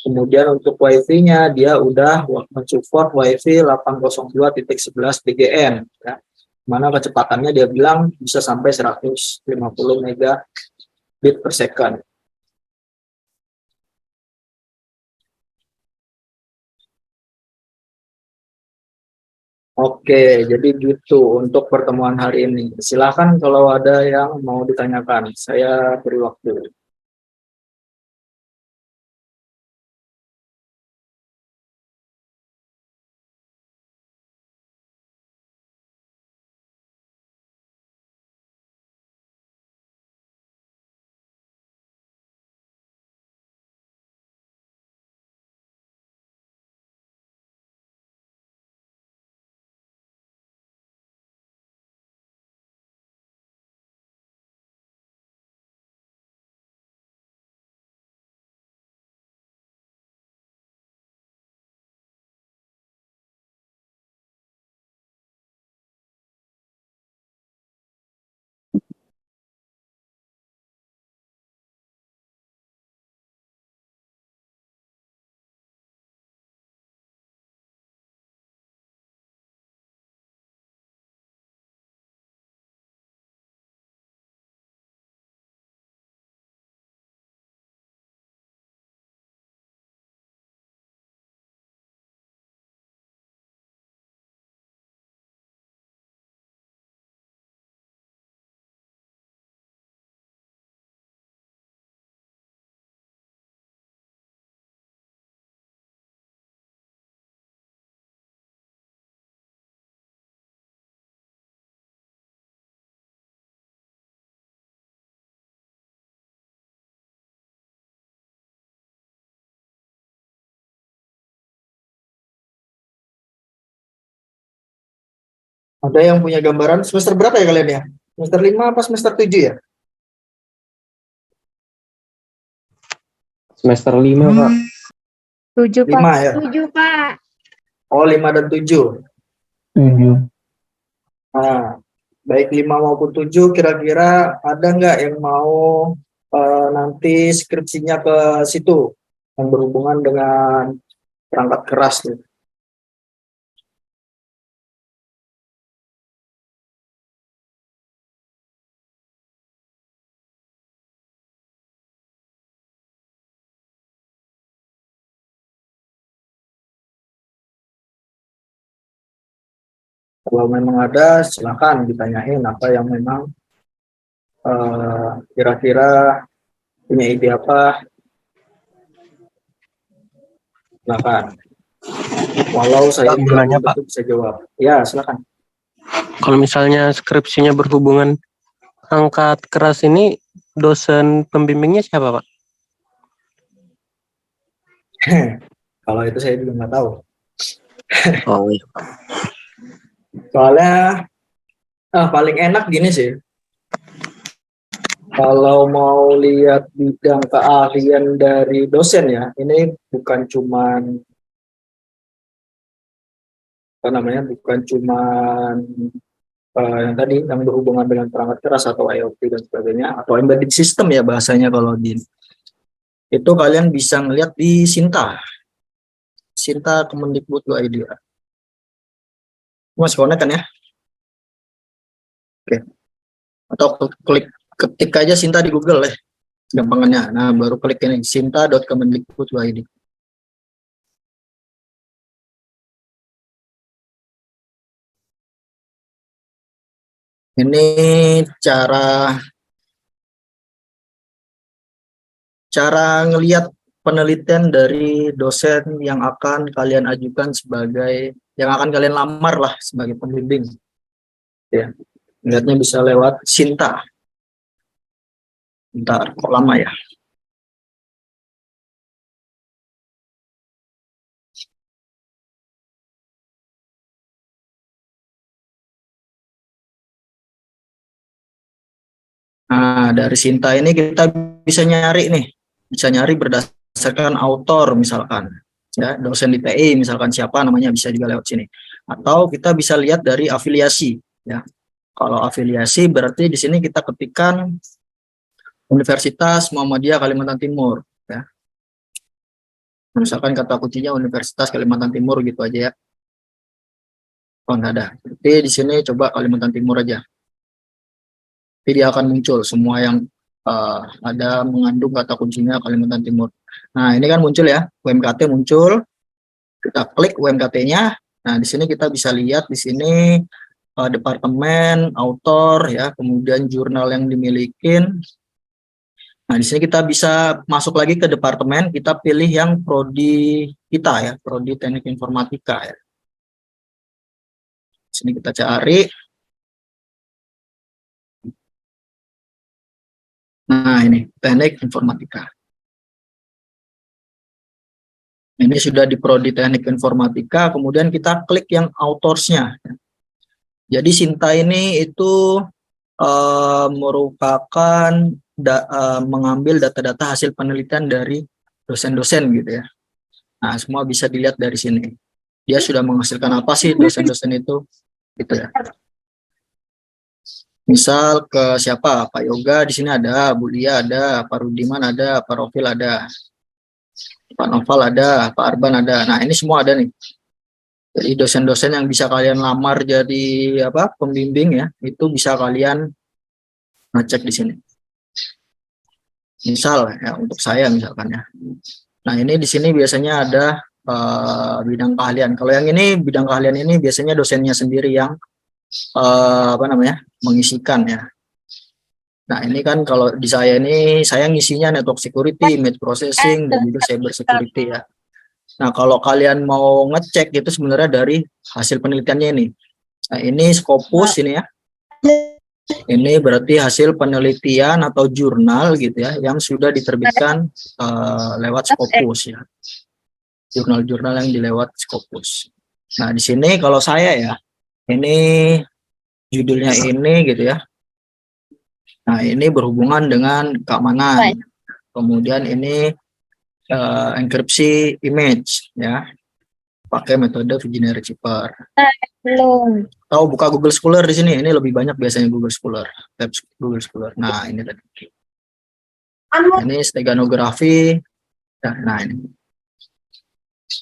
A: Kemudian untuk Wi-Fi-nya dia udah mensupport Wi-Fi 802.11 BGN ya. Mana kecepatannya dia bilang bisa sampai 150 megabit per second. Oke, jadi gitu untuk pertemuan hari ini. Silakan kalau ada yang mau ditanyakan, saya beri waktu. Ada yang punya gambaran semester berapa ya kalian ya? Semester 5 apa semester 7 ya?
C: Semester 5, Pak.
B: 7,
A: 5
B: Pak.
A: ya?
E: 7, Pak.
A: Oh, 5 dan 7.
C: 7.
A: Nah, baik 5 maupun 7, kira-kira ada nggak yang mau nanti skripsinya ke situ yang berhubungan dengan perangkat keras tuh? Kalau memang ada, silakan ditanyain apa yang memang kira-kira punya ide apa, silakan. Walau saya
F: Pak, mau
A: belum
F: nanya, Pak.
A: tentu bisa jawab. Ya, silakan.
F: Kalau misalnya skripsinya berhubungan angkat keras ini, dosen pembimbingnya siapa, Pak?
A: Kalau itu saya juga nggak tahu.
F: Oh iya.
A: Soalnya paling enak gini sih. Kalau mau lihat bidang keahlian dari dosen ya, ini bukan cuman apa namanya, bukan cuman yang tadi yang berhubungan dengan perangkat keras atau IoT dan sebagainya, atau embedded system ya bahasanya kalau di itu kalian bisa ngelihat di Sinta Kemendikbud.id. Mas connect kan ya? Oke. Atau klik ketik aja Sinta di Google ya, gampangannya. Nah, baru klik ini sinta.kemendikbud.id. Ini cara ngelihat penelitian dari dosen yang akan kalian ajukan sebagai, yang akan kalian lamar lah sebagai pembimbing. Ya, lihatnya bisa lewat Sinta. Bentar, kok lama ya? Nah, dari Sinta ini kita bisa nyari nih, bisa nyari berdasarkan autor misalkan, ya dosen di TI misalkan siapa namanya, bisa juga lewat sini. Atau kita bisa lihat dari afiliasi, ya. Kalau afiliasi berarti di sini kita ketikkan Universitas Muhammadiyah Kalimantan Timur, ya. Misalkan kata kuncinya Universitas Kalimantan Timur gitu aja ya. Oh, nggak ada. Jadi di sini coba Kalimantan Timur aja. Jadi dia akan muncul semua yang ada mengandung kata kuncinya Kalimantan Timur. Nah, ini kan muncul ya, UMKT muncul. Kita klik UMKT-nya. Nah, di sini kita bisa lihat di sini departemen, autor ya, kemudian jurnal yang dimiliki. Nah, di sini kita bisa masuk lagi ke departemen, kita pilih yang prodi kita ya, prodi Teknik Informatika ya. Di sini kita cari. Nah, ini Teknik Informatika. Ini sudah di prodi Teknik Informatika, kemudian kita klik yang autorsnya. Jadi Sinta ini itu merupakan mengambil data-data hasil penelitian dari dosen-dosen gitu ya. Nah, semua bisa dilihat dari sini. Dia sudah menghasilkan apa sih dosen-dosen itu, gitu ya. Misal ke siapa, Pak Yoga di sini ada, Bu Lia ada, Pak Rudiman ada, Pak Rofil ada, Pak Noval ada, Pak Arban ada. Nah, ini semua ada nih. Jadi dosen-dosen yang bisa kalian lamar jadi pembimbing ya, itu bisa kalian ngecek di sini. Misal ya, untuk saya misalkan ya. Nah, ini di sini biasanya ada bidang keahlian. Kalau yang ini bidang keahlian ini biasanya dosennya sendiri yang mengisikan ya. Nah, ini kan kalau di saya ini saya ngisinya network security, image processing, dan juga cyber security ya. Nah, kalau kalian mau ngecek itu sebenarnya dari hasil penelitiannya ini. Nah, ini Scopus ini ya. Ini berarti hasil penelitian atau jurnal gitu ya, yang sudah diterbitkan lewat Scopus ya. Jurnal-jurnal yang dilewat Scopus. Nah, di sini kalau saya ya, ini judulnya ini gitu ya. Nah, ini berhubungan dengan keamanan. Kemudian ini enkripsi image ya, pakai metode Virginia Receiver.
E: Belum.
A: Tahu buka Google Scholar di sini, ini lebih banyak biasanya Google Scholar, tab Google Scholar. Nah, ini tadi. Ini steganografi. Nah, ini.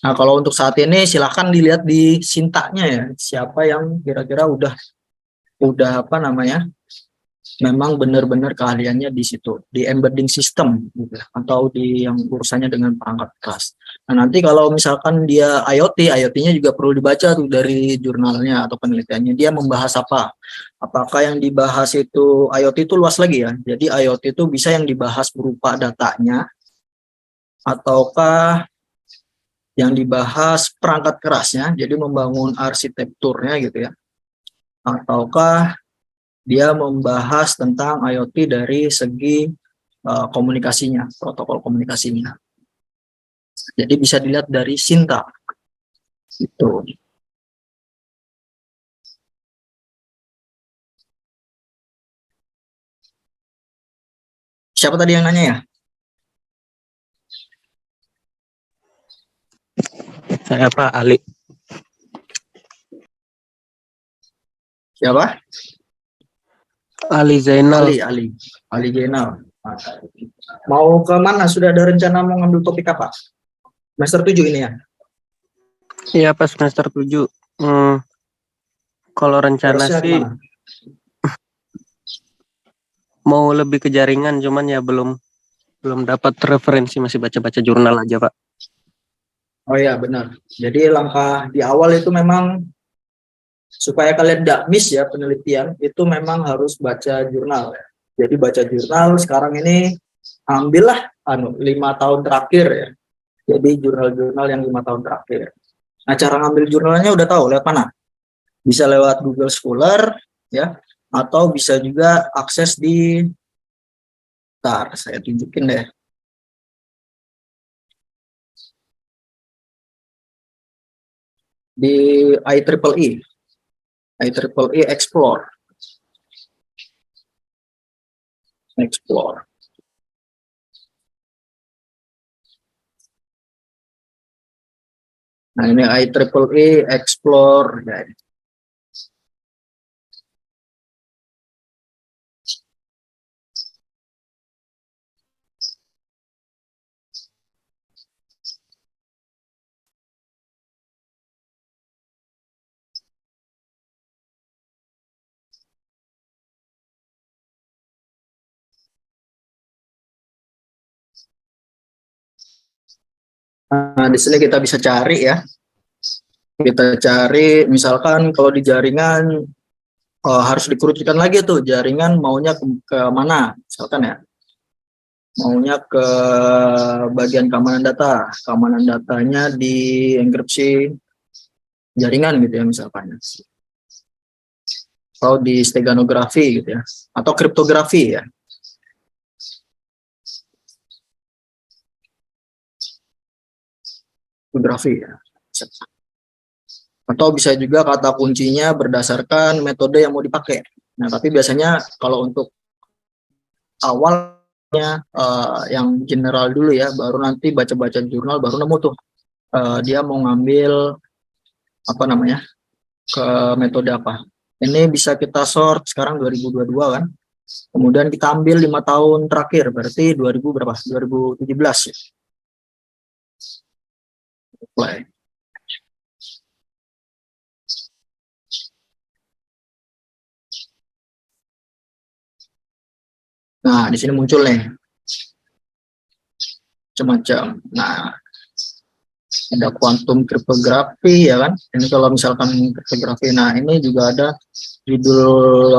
A: Nah, kalau untuk saat ini silahkan dilihat di sintanya ya, siapa yang kira-kira udah apa namanya, memang benar-benar keahliannya di situ, di embedding system gitu, atau di yang urusannya dengan perangkat keras. Nah, nanti kalau misalkan dia IoT-nya juga perlu dibaca tuh dari jurnalnya atau penelitiannya, dia membahas apa. Apakah yang dibahas itu IoT itu luas lagi ya. Jadi IoT itu bisa yang dibahas berupa datanya, ataukah yang dibahas perangkat kerasnya, jadi membangun arsitekturnya gitu ya. Ataukah dia membahas tentang IoT dari segi komunikasinya, protokol komunikasinya. Jadi bisa dilihat dari Sinta. Gitu. Siapa tadi yang nanya ya?
F: Saya Pak Ali.
A: Siapa?
F: Ali Zainal.
A: Ali Zainal. Mau ke mana? Sudah ada rencana mau ngambil topik apa? Semester 7 ini ya?
F: Iya pas semester 7. Kalau rencana
A: Harusnya
F: sih
A: kemana?
F: mau lebih ke jaringan, cuman ya belum dapat referensi, masih baca-baca jurnal aja Pak.
A: Oh iya benar. Jadi langkah di awal itu memang supaya kalian tidak miss ya penelitian, itu memang harus baca jurnal ya. Jadi baca jurnal sekarang ini ambillah 5 tahun terakhir ya. Jadi jurnal-jurnal yang 5 tahun terakhir. Nah, cara ngambil jurnalnya udah tahu lewat mana? Bisa lewat Google Scholar ya, atau bisa juga akses di, ntar saya tunjukin deh. Di IEEE Explore. Nah, ini IEEE Explore. Nah, di sini kita bisa cari ya. Kita cari, misalkan kalau di jaringan harus dikerucutkan lagi tuh jaringan maunya ke mana, misalkan ya. Maunya ke bagian keamanan data. Keamanan datanya di enkripsi jaringan gitu ya misalkan. Atau di steganografi gitu ya. Atau kriptografi ya. Kriptografi ya. Atau bisa juga kata kuncinya berdasarkan metode yang mau dipakai. Nah, tapi biasanya kalau untuk awalnya yang general dulu ya, baru nanti baca-baca jurnal baru nemu tuh dia mau ngambil apa namanya ke metode apa. Ini bisa kita sort sekarang 2022 kan. Kemudian kita ambil 5 tahun terakhir, berarti 2000 berapa? 2017 ya. Play. Nah, di sini muncul nih macam-macam. Nah, ada kuantum kriptografi ya kan. Ini kalau misalkan kriptografi. Nah, ini juga ada judul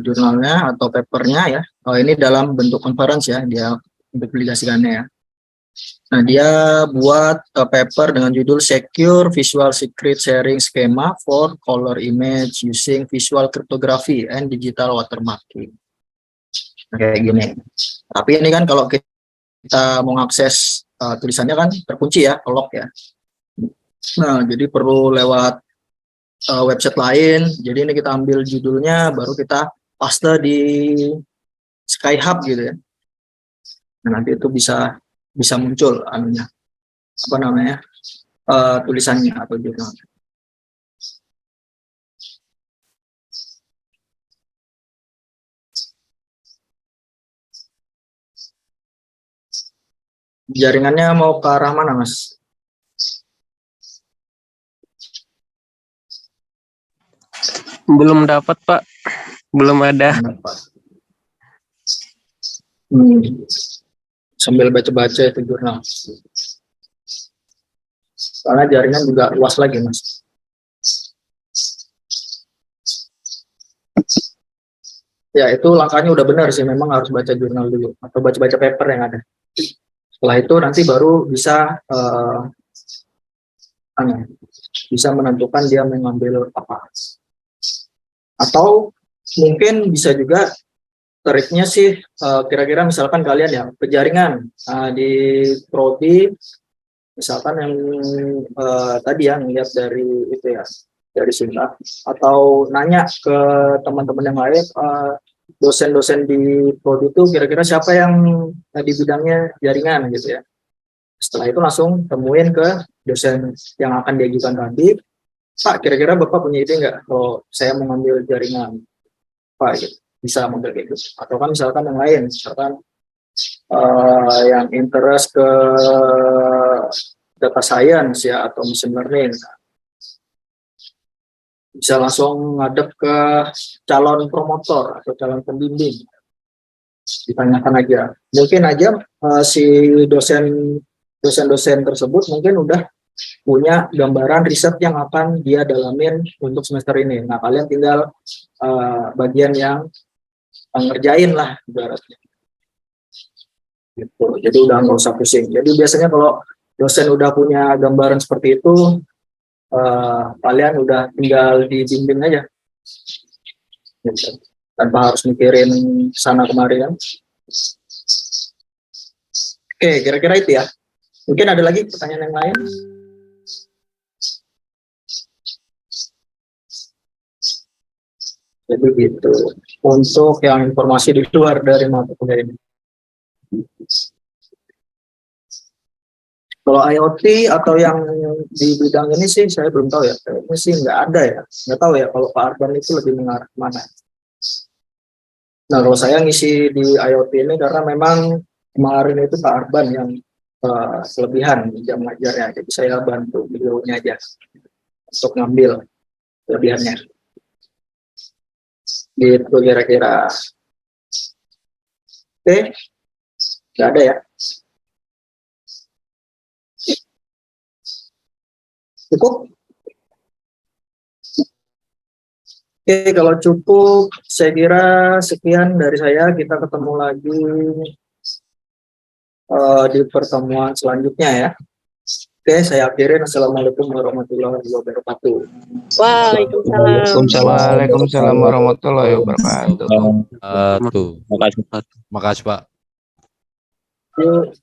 A: jurnalnya atau papernya ya. Oh, ini dalam bentuk conference ya, dia publikasikannya ya. Nah, dia buat paper dengan judul Secure Visual Secret Sharing Schema for Color Image Using Visual Cryptography and Digital Watermarking. Nah, kayak gini. Tapi ini kan kalau kita mau mengakses tulisannya kan terkunci ya, lock ya. Nah, jadi perlu lewat website lain. Jadi ini kita ambil judulnya, baru kita paste di Skyhub gitu ya. Nah, nanti itu bisa muncul anunya, apa namanya, tulisannya atau jurnal. Jaringannya mau ke arah mana, Mas?
F: Belum dapat, Pak. Belum ada.
A: Sambil baca-baca itu jurnal. Soalnya jaringan juga luas lagi, Mas. Ya, itu langkahnya udah benar sih. Memang harus baca jurnal dulu. Atau baca-baca paper yang ada. Setelah itu nanti baru bisa bisa menentukan dia mengambil apa. Atau mungkin bisa juga triknya sih kira-kira misalkan kalian ya pejaringan di prodi, misalkan yang tadi yang lihat dari itu ya, dari Sinta, atau nanya ke teman-teman yang lain, dosen-dosen di prodi itu kira-kira siapa yang di bidangnya jaringan gitu ya. Setelah itu langsung temuin ke dosen yang akan diajukan tadi, Pak, kira-kira Bapak punya ide nggak kalau saya mau ngambil jaringan, Pak, gitu. Bisa model kayak gitu. Atau kan misalkan yang lain, misalkan yang interest ke data science ya, atau machine learning, bisa langsung ngadep ke calon promotor atau calon pembimbing, ditanyakan aja. Mungkin aja si dosen-dosen tersebut mungkin udah punya gambaran riset yang akan dia dalamin untuk semester ini. Nah, kalian tinggal bagian yang ngerjain lah ibaratnya. Gitu. Jadi udah nggak usah pusing. Jadi biasanya kalau dosen udah punya gambaran seperti itu, kalian udah tinggal dibimbing aja. Gitu. Tanpa harus mikirin sana kemari kan. Oke, kira-kira itu ya. Mungkin ada lagi pertanyaan yang lain? Jadi gitu. Untuk yang informasi di luar dari mata kuliah ini. Kalau IoT atau yang di bidang ini sih saya belum tahu ya. Ini sih nggak ada ya. Nggak tahu ya kalau Pak Arban itu lebih mengarah kemana. Nah, kalau saya ngisi di IoT ini karena memang kemarin itu Pak Arban yang kelebihan jam ngajarnya. Jadi saya bantu beliaunya aja untuk ngambil kelebihannya. Gitu kira-kira. Oke, nggak ada ya. Cukup? Oke, kalau cukup, saya kira sekian dari saya. Kita ketemu lagi di pertemuan selanjutnya ya. Oke, saya akhirin. Assalamualaikum warahmatullahi wabarakatuh.
C: Waalaikumsalam warahmatullahi wabarakatuh.
G: Makasih Pak.
A: Yuk.